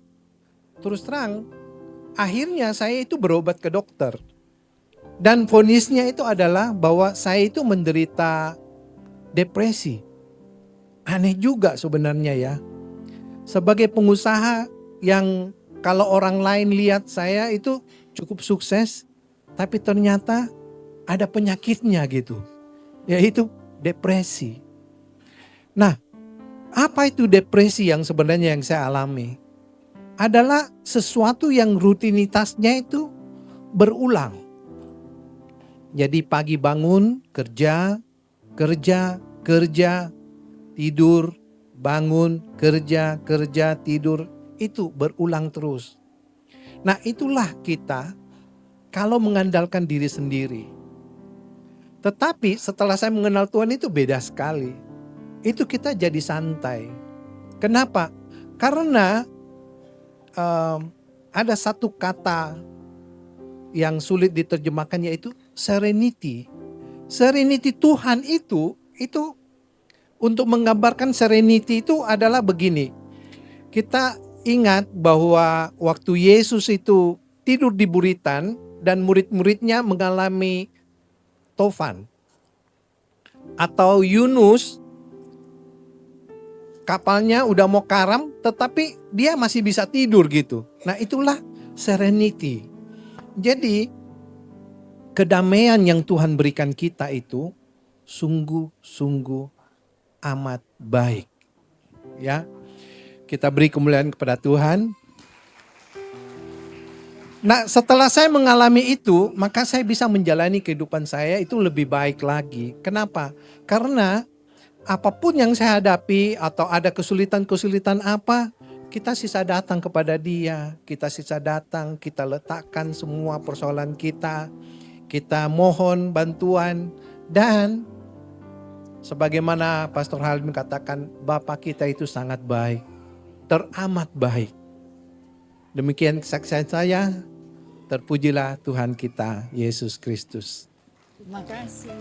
terus terang, akhirnya saya itu berobat ke dokter. Dan vonisnya itu adalah bahwa saya itu menderita depresi. Aneh juga sebenarnya ya. Sebagai pengusaha yang kalau orang lain lihat saya itu cukup sukses, tapi ternyata ada penyakitnya gitu, yaitu depresi. Nah, apa itu depresi yang sebenarnya yang saya alami? Adalah sesuatu yang rutinitasnya itu berulang. Jadi pagi bangun, kerja, tidur, bangun, kerja, tidur. Itu berulang terus. Nah, itulah kita kalau mengandalkan diri sendiri. Tetapi setelah saya mengenal Tuhan itu beda sekali. Itu kita jadi santai. Kenapa? Karena ada satu kata yang sulit diterjemahkan, yaitu serenity. Serenity Tuhan itu untuk menggambarkan serenity itu adalah begini. Kita ingat bahwa waktu Yesus itu tidur di buritan dan murid-muridnya mengalami tofan. Atau Yunus, kapalnya udah mau karam tetapi dia masih bisa tidur gitu. Nah, itulah serenity. Jadi kedamaian yang Tuhan berikan kita itu sungguh-sungguh amat baik. Ya. Kita beri kemuliaan kepada Tuhan. Nah, setelah saya mengalami itu, maka saya bisa menjalani kehidupan saya itu lebih baik lagi. Kenapa? Karena apapun yang saya hadapi atau ada kesulitan-kesulitan apa, kita sisa datang kepada Dia. Kita sisa datang, kita letakkan semua persoalan kita. Kita mohon bantuan. Dan sebagaimana Pastor Halim katakan, Bapa kita itu sangat baik. Teramat baik. Demikian kesaksian saya. Terpujilah Tuhan kita, Yesus Kristus. Terima kasih.